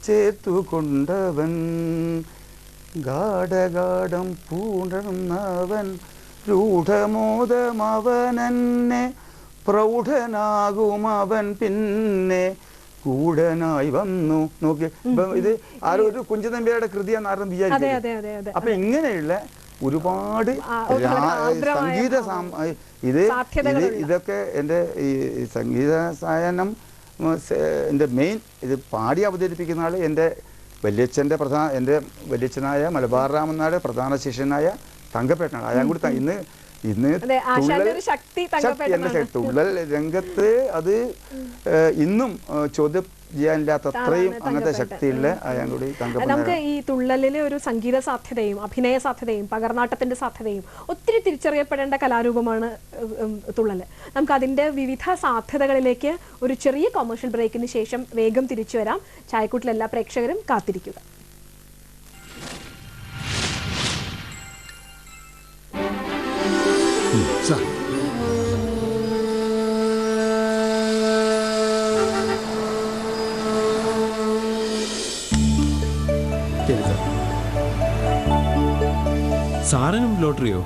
ചേർത്തുകൊണ്ടവൻ, ഗാഠഗാഠം പൂണ്ടവൻ രൂഢമോദമവനെന്നെ, പ്രൗഢനാകും അവൻ പിന്നെ കൂടനായി വന്നു. നോക്കി, ഇത് ആരോ ഒരു കുഞ്ചനമ്പ്യയുടെ കൃതിയാന്ന് ആരും വിചാരിക്കും. അപ്പൊ ഇങ്ങനെയുള്ള ഒരുപാട് സംഗീത ഇതൊക്കെ എൻ്റെ ഈ സംഗീത സായനം എൻ്റെ മെയിൻ, ഇത് പാടി അവതരിപ്പിക്കുന്ന ആൾ എൻ്റെ വലിയച്ഛനായ മലബാർ രാമൻ നായരുടെ പ്രധാന ശിഷ്യനായ തങ്കപ്പേട്ടനാണ്. അയാൾ കൂടി ഇന്ന് തുള്ളൽ രംഗത്ത് അത് ഇന്നും ചോദ്യം ചെയ്യാനില്ലാത്ത അത്രയും അങ്ങനത്തെ ശക്തിയുള്ള അയാൾ കൂടി തങ്കപ്പേട്ടൻ. നമുക്ക് ഈ തുള്ളലിലെ ഒരു സംഗീത സാധ്യതയും അഭിനയ സാധ്യതയും പകർന്നാട്ടത്തിന്റെ സാധ്യതയും ഒത്തിരി തിരിച്ചറിയപ്പെടേണ്ട കലാരൂപമാണ് തുള്ളല്. നമുക്ക് അതിന്റെ വിവിധ സാധ്യതകളിലേക്ക് ഒരു ചെറിയ കൊമേഴ്ഷ്യൽ ബ്രേക്കിന് ശേഷം വേഗം തിരിച്ചു വരാം. ചായക്കൂട്ടിൽ എല്ലാ പ്രേക്ഷകരും കാത്തിരിക്കുക. സാറിനും ലോട്ടറിയോ?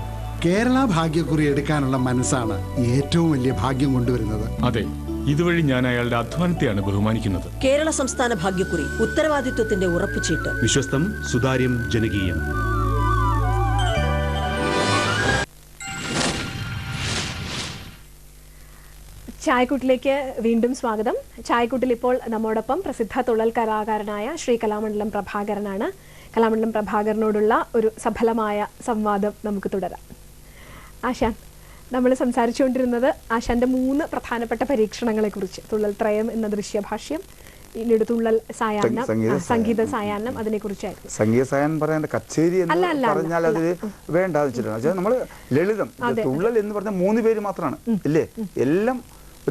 കേരള ഭാഗ്യക്കുറി എടുക്കാനുള്ള മനസ്സാണ് ഏറ്റവും വലിയ ഭാഗ്യം കൊണ്ടുവരുന്നത്. അതെ, ഇതുവഴി ഞാൻ അയാളുടെ അധ്വാനത്തെയാണ് ബഹുമാനിക്കുന്നത്. കേരള സംസ്ഥാന ഭാഗ്യക്കുറി ഉത്തരവാദിത്വത്തിന്റെ ഉറപ്പുചീട്ട്. വിശ്വസ്തം, സുതാര്യം, ജനകീയം. ചായക്കൂട്ടിലേക്ക് വീണ്ടും സ്വാഗതം. ചായക്കൂട്ടിൽ ഇപ്പോൾ നമ്മോടൊപ്പം പ്രസിദ്ധ തുള്ളൽ കലാകാരനായ ശ്രീ കലാമണ്ഡലം പ്രഭാകരനാണ്. കലാമണ്ഡലം പ്രഭാകരനോടുള്ള ഒരു സഫലമായ സംവാദം നമുക്ക് തുടരാം. ആശാൻ, നമ്മൾ സംസാരിച്ചുകൊണ്ടിരുന്നത് ആശാന്റെ 3 പ്രധാനപ്പെട്ട പരീക്ഷണങ്ങളെ കുറിച്ച്: തുള്ളൽ ത്രയം എന്ന ദൃശ്യഭാഷ്യം, പിന്നീട് തുള്ളൽ സായാഹ്നം, സംഗീത സായാഹ്നം, അതിനെ കുറിച്ചായിരുന്നു. സംഗീത സായാഹ്നം പറയാൻ കച്ചേരി എന്ന് പറഞ്ഞാൽ അത് വേണ്ട വെച്ചിട്ടാണ്. നമ്മൾ ലളിതം, തുള്ളൽ എന്ന് പറഞ്ഞാൽ 3 പേര് മാത്രമാണ് ഇല്ലേ? എല്ലാം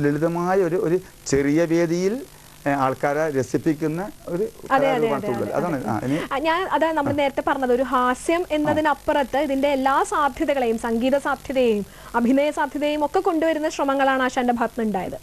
ലളിതമായ ഒരു ചെറിയ വേദിയിൽ ആൾക്കാരെ രസിപ്പിക്കുന്ന ഒരു അതാണ് നമ്മൾ നേരത്തെ പറഞ്ഞത്. ഒരു ഹാസ്യം എന്നതിനപ്പുറത്ത് ഇതിന്റെ എല്ലാ സാധ്യതകളെയും, സംഗീത സാധ്യതയെയും അഭിനയ സാധ്യതയും ഒക്കെ കൊണ്ടുവരുന്ന ശ്രമങ്ങളാണ് ആശാന്റെ ഭാഗത്തുനിന്നുണ്ടായത്.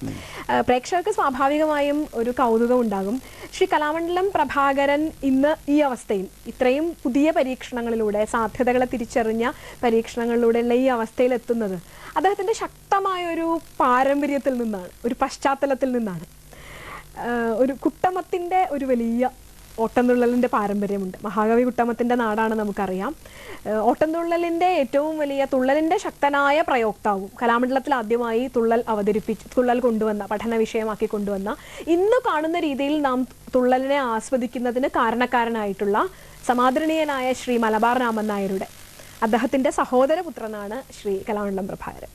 പ്രേക്ഷകർക്ക് സ്വാഭാവികമായും ഒരു കൗതുകം ഉണ്ടാകും. ശ്രീ കലാമണ്ഡലം പ്രഭാകരൻ ഇന്ന് ഈ അവസ്ഥയിൽ, ഇത്രയും പുതിയ പരീക്ഷണങ്ങളിലൂടെ, സാധ്യതകളെ തിരിച്ചറിഞ്ഞ പരീക്ഷണങ്ങളിലൂടെയുള്ള ഈ അവസ്ഥയിൽ എത്തുന്നത് അദ്ദേഹത്തിന്റെ ശക്തമായ ഒരു പാരമ്പര്യത്തിൽ നിന്നാണ്, ഒരു പശ്ചാത്തലത്തിൽ നിന്നാണ്. ഒരു കുട്ടമത്തിൻ്റെ ഒരു വലിയ ഓട്ടംതുള്ളലിൻ്റെ പാരമ്പര്യമുണ്ട്. മഹാകവി കുട്ടമത്തിൻ്റെ നാടാണ് നമുക്കറിയാം. ഓട്ടംതുള്ളലിൻ്റെ ഏറ്റവും വലിയ, തുള്ളലിൻ്റെ ശക്തനായ പ്രയോക്താവും, കലാമണ്ഡലത്തിൽ ആദ്യമായി തുള്ളൽ കൊണ്ടുവന്ന, പഠന വിഷയമാക്കി കൊണ്ടുവന്ന, ഇന്ന് കാണുന്ന രീതിയിൽ നാം തുള്ളലിനെ ആസ്വദിക്കുന്നതിന് കാരണക്കാരനായിട്ടുള്ള സമാദരണീയനായ ശ്രീ മലബാർ രാമൻ നായരുടെ, അദ്ദേഹത്തിൻ്റെ സഹോദരപുത്രനാണ് ശ്രീ കലാമണ്ഡലം പ്രഭാകരൻ.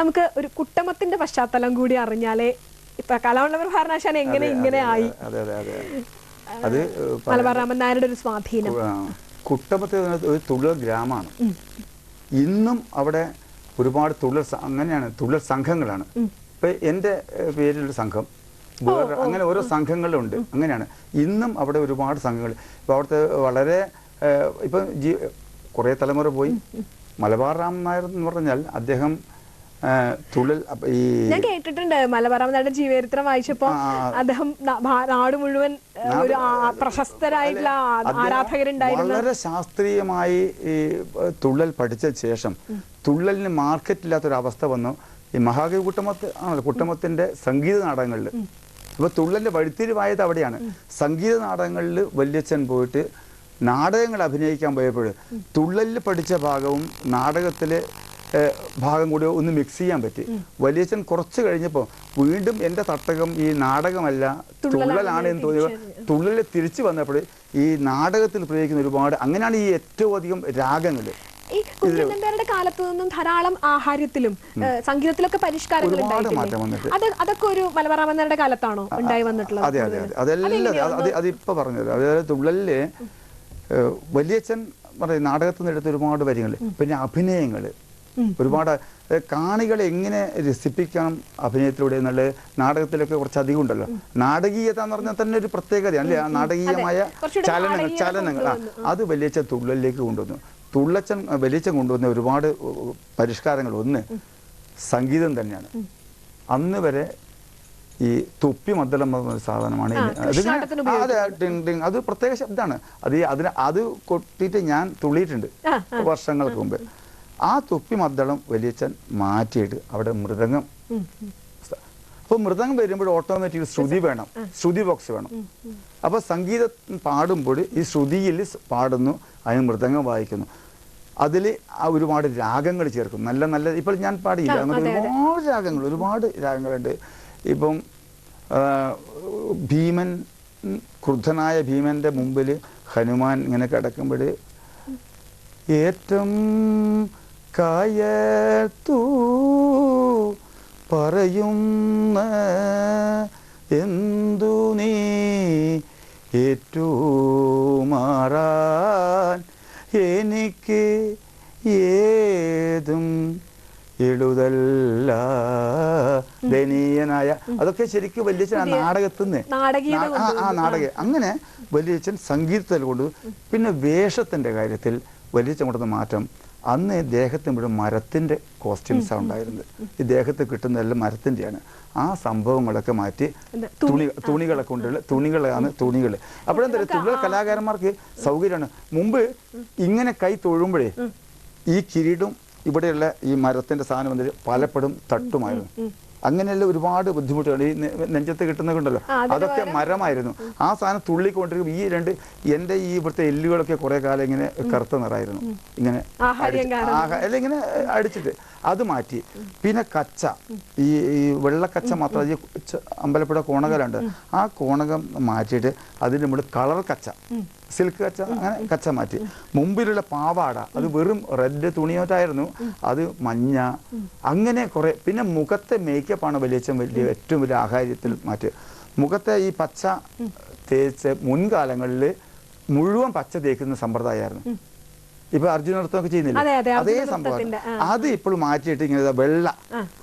നമുക്ക് ഒരു കുട്ടമത്തിൻ്റെ പശ്ചാത്തലം കൂടി അറിഞ്ഞാലേ ഇപ്പൊ കലാമണ്ഡലം പ്രഭാകരനാശാൻ ഇങ്ങനെ ആയി, മലബാർ രാമൻ നായരുടെ ഒരു സ്വാധീനം. കുട്ടമത്തെ ഒരു തുള്ളൽ ഗ്രാമമാണ്. ഇന്നും അവിടെ ഒരുപാട് അങ്ങനെയാണ്, തുള്ളൽ സംഘങ്ങളാണ്. ഇപ്പൊ എൻ്റെ പേരിലൊരു സംഘം, അങ്ങനെ ഓരോ സംഘങ്ങളുണ്ട്. അങ്ങനെയാണ് ഇന്നും അവിടെ ഒരുപാട് സംഘങ്ങൾ. ഇപ്പൊ അവിടുത്തെ വളരെ ഇപ്പം കുറേ തലമുറ പോയി. മലബാർ രാമൻ നായർ എന്ന് പറഞ്ഞാൽ അദ്ദേഹം തുള്ളൽ ഈ ഞാൻ കേട്ടിട്ടുണ്ട് മലബാറാമനാരുടെ ജീവചരിത്രം വായിച്ചപ്പോ അദ്ദേഹം നാട് മുഴുവൻ ഒരു പ്രശസ്തരായിട്ടുള്ള ആരാധകരുണ്ടായിരുന്നു. വളരെ ശാസ്ത്രീയമായി ഈ തുള്ളൽ പഠിച്ച ശേഷം തുള്ളലിന് മാർക്കറ്റില്ലാത്തൊരവസ്ഥ വന്നു. ഈ മഹാകവി കുട്ടമത്തിന്റെ സംഗീത നാടകങ്ങളിൽ. അപ്പോൾ തുള്ളലിന്റെ വഴിത്തിരിവായത് അവിടെയാണ്. സംഗീത നാടകങ്ങളിൽ വല്യച്ഛൻ പോയിട്ട് നാടകങ്ങൾ അഭിനയിക്കാൻ പോയപ്പോൾ തുള്ളലിൽ പഠിച്ച ഭാഗവും നാടകത്തിലെ ഭാഗം കൂടി ഒന്ന് മിക്സ് ചെയ്യാൻ പറ്റി. വലിയച്ഛൻ കുറച്ച് കഴിഞ്ഞപ്പോൾ വീണ്ടും എൻ്റെ തട്ടകം ഈ നാടകമല്ല തുള്ളലാണ് എന്ന് തോന്നിയപ്പോൾ തുള്ളലിൽ തിരിച്ചു വന്നപ്പോൾ ഈ നാടകത്തിൽ പ്രയോഗിക്കുന്ന ഒരുപാട്, അങ്ങനെയാണ് ഈ ഏറ്റവും അധികം രാഗങ്ങൾ. ഈ കുഞ്ഞനമ്പ്യാരുടെ കാലത്ത് നിന്നും ധാരാളം ആഹാര്യത്തിലും സംഗീതത്തിലൊക്കെ പരിഷ്കാരങ്ങൾ അതൊക്കെ ഒരു മലബാറാമനാരുടെ കാലത്താണോ ഉണ്ടായി വന്നിട്ടുള്ളത്? അതെ അതെ അതെ, അതെല്ലാം അതിപ്പോ പറഞ്ഞത്. അതായത് തുള്ളലില് വലിയച്ഛൻ പറയും നാടകത്തിൽ നിന്ന് എടുത്ത ഒരുപാട് വരികൾ, പിന്നെ അഭിനയങ്ങൾ ഒരുപാട്, കാണികളെ എങ്ങനെ രസിപ്പിക്കണം അഭിനയത്തിലൂടെ എന്നുള്ളത് നാടകത്തിലൊക്കെ കുറച്ച് അധികം ഉണ്ടല്ലോ. നാടകീയത എന്ന് പറഞ്ഞാൽ തന്നെ ഒരു പ്രത്യേകതയാണ് അല്ലേ? ആ നാടകീയമായ ചലനങ്ങൾ അത് വലിയച്ഛൻ തുള്ളലിലേക്ക് കൊണ്ടുവന്നു. വലിയച്ഛൻ കൊണ്ടുവന്ന ഒരുപാട് പരിഷ്കാരങ്ങൾ. ഒന്ന് സംഗീതം തന്നെയാണ്. അന്ന് വരെ ഈ തൊപ്പി മദ്ദളം എന്ന സാധനമാണ്. അത് പ്രത്യേക ശബ്ദമാണ്. അത് കൊട്ടിയിട്ട് ഞാൻ തുള്ളിയിട്ടുണ്ട് വർഷങ്ങൾക്ക് മുമ്പ്. ആ തൊപ്പി മദ്ദളം വലിയച്ഛൻ മാറ്റിയിട്ട് അവിടെ മൃദംഗം. അപ്പോൾ മൃദംഗം വരുമ്പോൾ ഓട്ടോമാറ്റിക് ശ്രുതി വേണം, ശ്രുതി ബോക്സ് വേണം. അപ്പോൾ സംഗീതം പാടുമ്പോൾ ഈ ശ്രുതിയിൽ പാടുന്നു, അതിന് മൃദംഗം വായിക്കുന്നു. അതിൽ ഒരുപാട് രാഗങ്ങൾ ചേർക്കും. നല്ല നല്ല ഇപ്പോൾ ഞാൻ പാടിയില്ല, അങ്ങനെ ഒരുപാട് രാഗങ്ങളുണ്ട്. ഇപ്പം ഭീമൻ, ക്രുദ്ധനായ ഭീമന്റെ മുമ്പിൽ ഹനുമാൻ ഇങ്ങനെ കിടക്കുമ്പോൾ ഏറ്റം കായത്തു പറയുന്ന എന്തു നീ ഏറ്റുമാറാൻ എനിക്ക് ഏതും എഴുതല്ല ദയനീയനായ. അതൊക്കെ ശരിക്കും വലിയച്ഛൻ ആ നാടകത്തിന് നാടകം അങ്ങനെ വലിയച്ഛൻ സംഗീതത്തിൽ കൊണ്ട്. പിന്നെ വേഷത്തിന്റെ കാര്യത്തിൽ വലിയച്ഛൻ കൊണ്ടുവന്ന മാറ്റം, അന്ന് ദേഹത്തിന് മുഴുവൻ മരത്തിന്റെ കോസ്റ്റ്യൂംസാണ് ഉണ്ടായിരുന്നത്. ഈ ദേഹത്ത് കിട്ടുന്നതെല്ലാം മരത്തിന്റെയാണ്. ആ സംഭവങ്ങളൊക്കെ മാറ്റി തുണികളെ കൊണ്ടുള്ള തുണികൾ. അപ്പോഴെന്താ തുള്ളൽ കലാകാരന്മാർക്ക് സൗകര്യമാണ്. മുമ്പ് ഇങ്ങനെ കൈ തൊഴുമ്പോഴേ ഈ കിരീടം ഇവിടെയുള്ള ഈ മരത്തിന്റെ സാധനം വന്നിട്ട് പലപ്പോഴും തട്ടുമായിരുന്നു. അങ്ങനെയുള്ള ഒരുപാട് ബുദ്ധിമുട്ടുകൾ ഈ നെഞ്ചത്ത് കിട്ടുന്നതുണ്ടല്ലോ, അതൊക്കെ മരമായിരുന്നു. ആ സാധനം തുള്ളിക്കൊണ്ടിരിക്കും. ഈ എൻ്റെ ഈ ഇവിടുത്തെ എല്ലുകളൊക്കെ കുറെ കാലം ഇങ്ങനെ കറുത്ത നിറായിരുന്നു, ഇങ്ങനെ അല്ല ഇങ്ങനെ അടിച്ചിട്ട് അത് മാറ്റി. പിന്നെ കച്ച, ഈ വെള്ളക്കച്ച മാത്രം, ഈ അമ്പലപ്പുഴ കോണകലുണ്ട്, ആ കോണകം മാറ്റിയിട്ട് അതിന് നമ്മൾ കളർ കച്ച, സിൽക്ക് കച്ച, അങ്ങനെ കച്ച മാറ്റി. മുമ്പിലുള്ള പാവാട അത് വെറും റെഡ് തുണിയോട്ടായിരുന്നു, അത് മഞ്ഞ, അങ്ങനെ കുറെ. പിന്നെ മുഖത്തെ മേക്കപ്പാണ് വലിയച്ഛൻ ഏറ്റവും വലിയ ആഹാര്യത്തിൽ മാറ്റി. മുഖത്തെ ഈ പച്ച തേച്ച് മുൻകാലങ്ങളിൽ മുഴുവൻ പച്ച തേക്കുന്ന സമ്പ്രദായമായിരുന്നു. ഇപ്പൊ അർജുന നൃത്തമൊക്കെ ചെയ്യുന്നില്ല, അതേ സംഭവം. അത് ഇപ്പോൾ മാറ്റിയിട്ട് ഇങ്ങനെ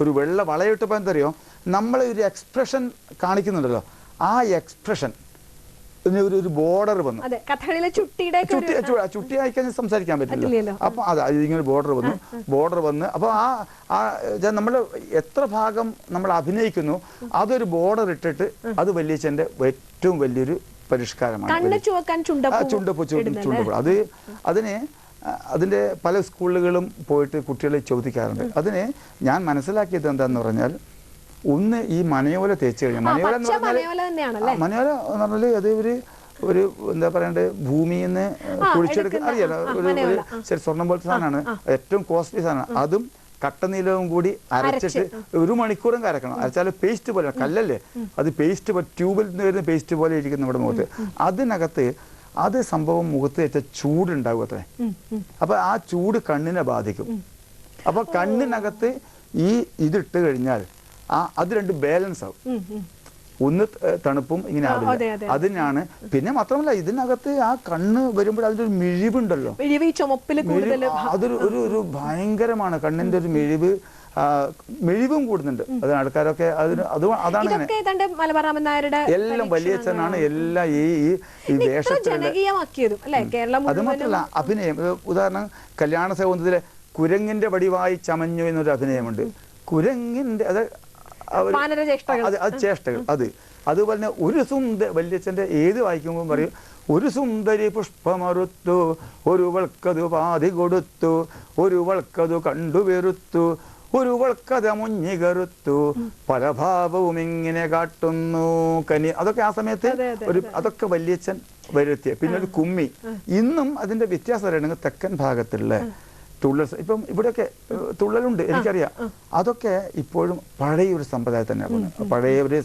ഒരു വെള്ള വളയിട്ടപ്പോ എന്തറിയോ, നമ്മൾ ഒരു എക്സ്പ്രഷൻ കാണിക്കുന്നുണ്ടല്ലോ, ആ എക്സ്പ്രഷൻ ഒരു ബോർഡർ വന്നു. ചുട്ടി അയക്കാൻ സംസാരിക്കാൻ പറ്റില്ല. അപ്പൊ ഇങ്ങനെ ബോർഡർ വന്ന് അപ്പൊ നമ്മൾ എത്ര ഭാഗം നമ്മൾ അഭിനയിക്കുന്നു അതൊരു ബോർഡർ ഇട്ടിട്ട് അത് വലിയച്ഛന്റെ ഏറ്റവും വലിയൊരു പരിഷ്കാരമാണ്. ചുണ്ടപ്പൂ. അതിനെ പല സ്കൂളുകളും പോയിട്ട് കുട്ടികളെ ചോദിക്കാറുണ്ട്. അതിനെ ഞാൻ മനസ്സിലാക്കിയത് എന്താന്ന് പറഞ്ഞാൽ, ഒന്ന് ഈ മനയോല തേച്ച് കഴിഞ്ഞാൽ, മനയോല എന്ന് പറഞ്ഞാൽ അത് ഒരു എന്താ പറയണ്ടേ, ഭൂമിയിൽ നിന്ന് കുഴിച്ചെടുക്കുന്ന അറിയാലോ, ഒരു സ്വർണ്ണം പോലത്തെ സാധനമാണ്, ഏറ്റവും കോസ്റ്റ്ലി സാധനമാണ്. അതും കട്ടനീലവും കൂടി അരച്ചിട്ട് 1 മണിക്കൂറും കരക്കണം. അരച്ചാൽ പേസ്റ്റ് പോലെ, കല്ലല്ലേ അത്, പേസ്റ്റ് പോലെ, ട്യൂബിൽ നിന്ന് വരുന്ന പേസ്റ്റ് പോലെ ഇരിക്കുന്ന നമ്മുടെ മുഖത്ത്. അതിനകത്ത് അത് സംഭവം മുഖത്ത് വെച്ച ചൂടുണ്ടാവും അത്രേ. അപ്പൊ ആ ചൂട് കണ്ണിനെ ബാധിക്കും. അപ്പൊ കണ്ണിനകത്ത് ഇതിട്ട് കഴിഞ്ഞാൽ അത് രണ്ട് ബാലൻസ് ആവും. ഒന്ന് തണുപ്പും ഇങ്ങനെ ആവില്ല, അതിനാണ്. പിന്നെ മാത്രമല്ല ഇതിനകത്ത് ആ കണ്ണ് വരുമ്പോൾ അതിന്റെ ഒരു മിഴിവുണ്ടല്ലോ, അതൊരു ഭയങ്കരമാണ്. കണ്ണിന്റെ ഒരു മിഴിവും കൂടുന്നുണ്ട്. അത് ആൾക്കാരൊക്കെ അതാണ് എല്ലാം വലിയച്ഛനാണ് എല്ലാം ഈ വേഷത്തിലുള്ള. അത് മാത്രമല്ല അഭിനയം. ഉദാഹരണം കല്യാണ സൗന്ദര്യത്തിലെ കുരങ്ങിന്റെ വടിവായി ചമഞ്ഞു എന്നൊരു അഭിനയമുണ്ട്. കുരങ്ങിൻ്റെ അത് വാനരചേഷ്ടകൾ. അത് ചേഷ്ടകൾ അതുപോലെ തന്നെ ഒരു വല്യച്ഛൻ്റെ ഏത് വായിക്കുമ്പോൾ പറയും, ഒരു സുന്ദരി പുഷ്പമറുത്തു, ഒരുവൾക്കതു പാതി കൊടുത്തു, ഒരുവൾക്കതു കണ്ടുവെറുത്തു, ഒരുവൾക്കത മുഞ്ഞികറുത്തു, പല ഭാവവും ഇങ്ങനെ കാട്ടുന്നു കനി. അതൊക്കെ ആ സമയത്ത് അതൊക്കെ വല്യച്ഛൻ വരുത്തിയ. പിന്നെ ഒരു കുമ്മി. ഇന്നും അതിന്റെ വ്യത്യാസം അറിയണമെങ്കിൽ തെക്കൻ ഭാഗത്തുള്ള തുള്ളൽ, ഇപ്പം ഇവിടെയൊക്കെ തുള്ളലുണ്ട് എനിക്കറിയാം. അതൊക്കെ ഇപ്പോഴും പഴയ ഒരു സമ്പ്രദായം തന്നെയാണ്. പഴയ ഒരു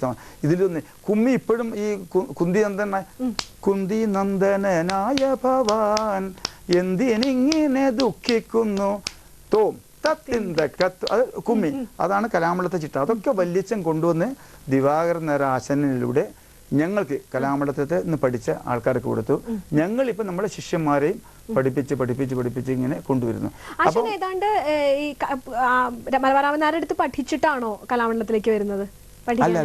ഇതിലൊന്ന് കുമ്മി ഇപ്പോഴും ഈ കുന്തി നന്ദനായ ഭവാൻ എന്തിനിങ്ങനെ ദുഃഖിക്കുന്നു തോം തത്തിന്തക്കത്ത്, അത് കുമ്മി. അതാണ് കലാമണ്ഡലത്തെ ചിട്ട. അതൊക്കെ വല്യച്ഛൻ കൊണ്ടുവന്ന് ദിവാകരൻ നേര ആശാനിലൂടെ ഞങ്ങൾക്ക് കലാമണ്ഡലത്തെ ഇന്ന് പഠിച്ച ആൾക്കാർക്ക് കൊടുത്തു. ഞങ്ങളിപ്പോൾ നമ്മുടെ ശിഷ്യന്മാരെയും പഠിപ്പിച്ച് ഇങ്ങനെ കൊണ്ടുവരുന്നു. അപ്പൊ ഏതാണ്ട് ഈ മലബാറാമനാരുടെ അടുത്ത് പഠിച്ചിട്ടാണോ കലാമണ്ഡലത്തിലേക്ക് വരുന്നത്? അല്ല,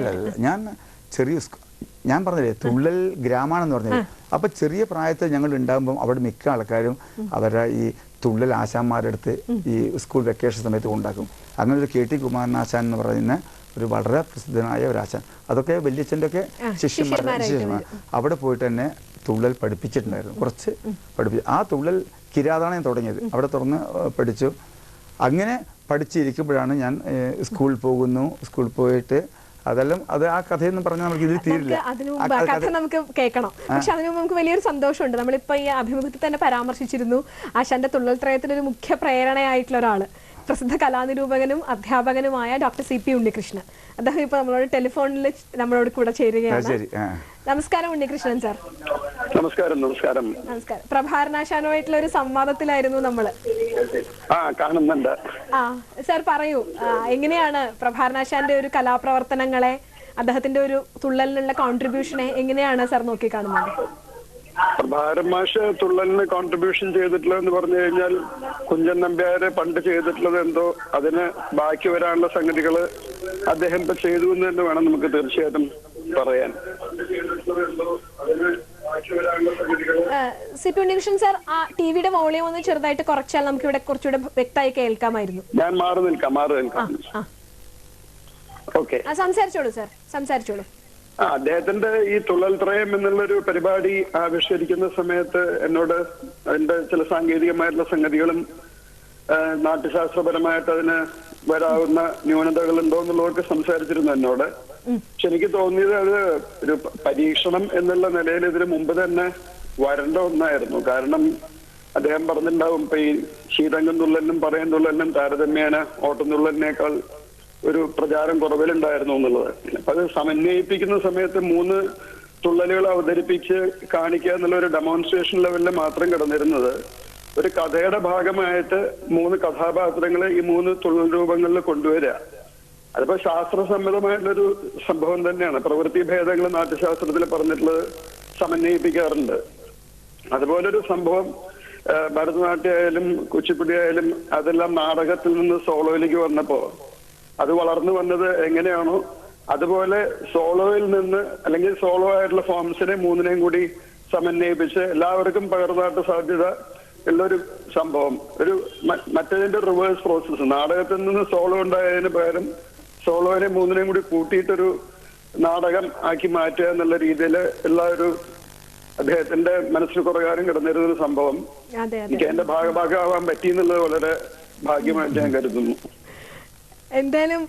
ഞാൻ പറഞ്ഞില്ലേ തുള്ളൽ ഗ്രാമാണെന്ന് പറഞ്ഞത്. അപ്പൊ ചെറിയ പ്രായത്തിൽ ഞങ്ങൾ ഉണ്ടാകുമ്പോൾ അവിടെ മിക്ക ആൾക്കാരും അവരുടെ ഈ തുള്ളൽ ആശാന്മാരുടെ അടുത്ത് ഈ സ്കൂൾ വെക്കേഷൻ സമയത്ത് ഉണ്ടാക്കും. അങ്ങനെ ഒരു KT കുമാരൻ ആശാൻ എന്ന് പറയുന്ന ഒരു വളരെ പ്രസിദ്ധനായ ഒരു ആശാൻ, അതൊക്കെ വല്യച്ഛൻ്റെ ഒക്കെ ശിഷ്യന്മാർ അവിടെ പോയിട്ട് തന്നെ തുള്ളൽ പഠിപ്പിച്ചിട്ടുണ്ടായിരുന്നു. കുറച്ച് പഠിപ്പിച്ചു. ആ തുള്ളൽ കിരാതാണ് ഞാൻ തുടങ്ങിയത്. അവിടെ തുറന്ന് പഠിച്ചു. അങ്ങനെ പഠിച്ചിരിക്കുമ്പോഴാണ് ഞാൻ സ്കൂളിൽ പോകുന്നു. സ്കൂളിൽ പോയിട്ട് അതെല്ലാം ആ കഥയെന്ന് പറഞ്ഞാൽ നമുക്ക് ഇതിൽ തീരില്ല. കഥ നമുക്ക് കേൾക്കണം. പക്ഷെ അതിന് നമുക്ക് വലിയൊരു സന്തോഷമുണ്ട്. നമ്മളിപ്പോ ഈ അഭിമുഖത്തിൽ തന്നെ പരാമർശിച്ചിരുന്നു ആശാന്റെ തുള്ളൽ ത്രയത്തിനൊരു മുഖ്യ പ്രേരണയായിട്ടുള്ള ഒരാള് പ്രസിദ്ധ കലാനിരൂപകനും അധ്യാപകനുമായ ഡോക്ടർ CP ഉണ്ണികൃഷ്ണൻ. അദ്ദേഹം ഇപ്പൊ നമ്മളോട് ടെലിഫോണിൽ നമ്മളോട് കൂടെ ചേരുകയാണ്. നമസ്കാരം ഉണ്ണികൃഷ്ണൻ സാർ. നമസ്കാരം. നമസ്കാരം. നമസ്കാരം. പ്രഭാകരനാശാനുമായിട്ടുള്ള ഒരു സംവാദത്തിലായിരുന്നു നമ്മള്. കാണുന്നുണ്ട്. സാർ പറയൂ, എങ്ങനെയാണ് പ്രഭാകരനാശാന്റെ ഒരു കലാപ്രവർത്തനങ്ങളെ, അദ്ദേഹത്തിന്റെ ഒരു തുള്ളലിനുള്ള കോൺട്രിബ്യൂഷനെ എങ്ങനെയാണ് സാർ നോക്കി കാണുന്നത്? പ്രഭാകരൻ മാഷ് തുള്ളലിന് കോൺട്രിബ്യൂഷൻ ചെയ്തിട്ടുള്ളതെന്ന് പറഞ്ഞു കഴിഞ്ഞാൽ കുഞ്ചൻ നമ്പ്യാരെ പണ്ട് ചെയ്തിട്ടുള്ളത് എന്തോ അതിന് ബാക്കി വരാനുള്ള സംഗതികള് അദ്ദേഹം ഇപ്പൊ ചെയ്തു എന്ന് തന്നെ വേണം നമുക്ക് തീർച്ചയായിട്ടും പറയാൻ. CP ഉണ്ണികൃഷ്ണൻ സാർ, ആ ടിവിയുടെ വോളിയം ഒന്ന് ചെറുതായിട്ട് കുറച്ചാൽ നമുക്ക് ഇവിടെ കുറച്ചുകൂടെ വ്യക്തമായി കേൾക്കാമായിരുന്നു. ഞാൻ മാറി നിൽക്കാം. ഓക്കെ, സംസാരിച്ചോളൂ സാർ, സംസാരിച്ചോളൂ. അദ്ദേഹത്തിന്റെ ഈ തുള്ളൽ ത്രയം എന്നുള്ളൊരു പരിപാടി ആവിഷ്കരിക്കുന്ന സമയത്ത് എന്നോട് അതിന്റെ ചില സാങ്കേതികമായിട്ടുള്ള സംഗതികളും നാട്യശാസ്ത്രപരമായിട്ട് അതിന് വരാവുന്ന ന്യൂനതകളുണ്ടോ എന്നുള്ളതൊക്കെ സംസാരിച്ചിരുന്നു എന്നോട്. പക്ഷെ എനിക്ക് തോന്നിയത് അത് ഒരു പരീക്ഷണം എന്നുള്ള നിലയിൽ ഇതിന് മുമ്പ് തന്നെ വരേണ്ട ഒന്നായിരുന്നു. കാരണം അദ്ദേഹം പറഞ്ഞിട്ടുണ്ടാവും ഇപ്പൊ ഈ ശീതങ്കം തുള്ളലിനും പറയൻ തുള്ളലിനും താരതമ്യേന ഓട്ടം തുള്ളലിനേക്കാൾ ഒരു പ്രചാരം കുറവിലുണ്ടായിരുന്നു എന്നുള്ളത്. അപ്പൊ അത് സമന്വയിപ്പിക്കുന്ന സമയത്ത് 3 തുള്ളലുകൾ അവതരിപ്പിച്ച് കാണിക്കുക എന്നുള്ള ഒരു ഡെമോൺസ്ട്രേഷൻ ലെവലിൽ മാത്രം കിടന്നിരുന്നത് ഒരു കഥയുടെ ഭാഗമായിട്ട് 3 കഥാപാത്രങ്ങളെ ഈ 3 തുള്ളൽ രൂപങ്ങളിൽ കൊണ്ടുവരിക. അതിപ്പോ ശാസ്ത്രസമ്മതമായിട്ടുള്ളൊരു സംഭവം തന്നെയാണ്. പ്രവൃത്തി ഭേദങ്ങൾ നാട്യശാസ്ത്രത്തിൽ പറഞ്ഞിട്ടുള്ളത് സമന്വയിപ്പിക്കാറുണ്ട്. അതുപോലൊരു സംഭവം ഭരതനാട്യമായാലും കുച്ചിപ്പുടി ആയാലും അതെല്ലാം നാടകത്തിൽ നിന്ന് സോളോയിലേക്ക് വന്നപ്പോ അത് വളർന്നു വന്നത് എങ്ങനെയാണോ അതുപോലെ സോളോയിൽ നിന്ന് അല്ലെങ്കിൽ സോളോ ആയിട്ടുള്ള ഫോംസിനെ 3നെയും കൂടി സമന്വയിപ്പിച്ച് എല്ലാവർക്കും പകർന്നാട്ട് സാധ്യത ഉള്ളൊരു സംഭവം, ഒരു മറ്റേതിന്റെ റിവേഴ്സ് പ്രോസസ്സ്. നാടകത്തിൽ നിന്ന് സോളോ ഉണ്ടായതിന് പകരം സോളോനെ 3നെയും കൂടി കൂട്ടിയിട്ടൊരു നാടകം ആക്കി മാറ്റുക എന്നുള്ള രീതിയിൽ ഉള്ള ഒരു അദ്ദേഹത്തിന്റെ മനസ്സിൽ കുറെ കാലം കിടന്നിരുന്ന ഒരു സംഭവം എനിക്ക് എന്റെ ഭാഗമാകാൻ പറ്റി എന്നുള്ളത് വളരെ ഭാഗ്യമായിട്ട് ഞാൻ കരുതുന്നു. എന്തായാലും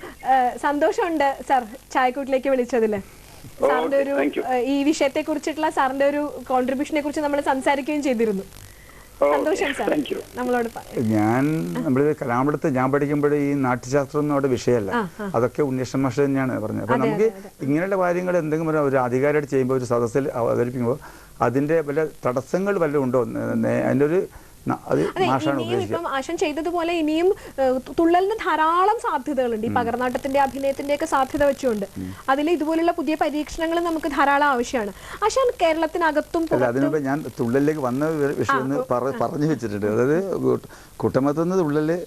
സന്തോഷമുണ്ട് സാർ ചായക്കൂട്ടിലേക്ക് വിളിച്ചതില്. സാറിന്റെ ഒരു ഈ വിഷയത്തെ കുറിച്ചിട്ടുള്ള സാറിന്റെ ഒരു കോൺട്രിബ്യൂഷനെ കുറിച്ച് നമ്മൾ സംസാരിക്കുകയും ചെയ്തിരുന്നു. സന്തോഷം സാർ നമ്മളോട്. നമ്മള് കലാമണ്ഡലത്ത് ഞാൻ പഠിക്കുമ്പോൾ ഈ നാട്യശാസ്ത്രം ഒന്നും അവിടെ വിഷയമല്ല, അതൊക്കെ ഉണ്ണികൃഷ്ണൻ മാഷ് തന്നെയാണ് പറഞ്ഞത്. അപ്പൊ നമുക്ക് ഇങ്ങനെയുള്ള കാര്യങ്ങൾ എന്തെങ്കിലും ഒരു അധികാരിയായിട്ട് ചെയ്യുമ്പോൾ ഒരു സദസ്സിൽ അവതരിപ്പിക്കുമ്പോൾ അതിന്റെ വല്ല തടസ്സങ്ങൾ വല്ലതും ഉണ്ടോ, അതിൻ്റെ ഒരു ഇപ്പം ആശൻ ചെയ്തതുപോലെ ഇനിയും തുള്ളലിന് ധാരാളം സാധ്യതകളുണ്ട്. ഈ പകർനാട്ടത്തിന്റെ അഭിനയത്തിന്റെ ഒക്കെ സാധ്യത വെച്ചുകൊണ്ട് അതിൽ ഇതുപോലുള്ള പുതിയ പരീക്ഷണങ്ങൾ നമുക്ക് ധാരാളം ആവശ്യമാണ്. ആശാൻ കേരളത്തിനകത്തും അതിനുമ്പ് ഞാൻ തുള്ളലിലേക്ക് വന്ന വിഷയം ഒന്ന് പറഞ്ഞു വെച്ചിട്ടുണ്ട്. അതായത് കുട്ടമത്തുനിന്ന് തുള്ളല്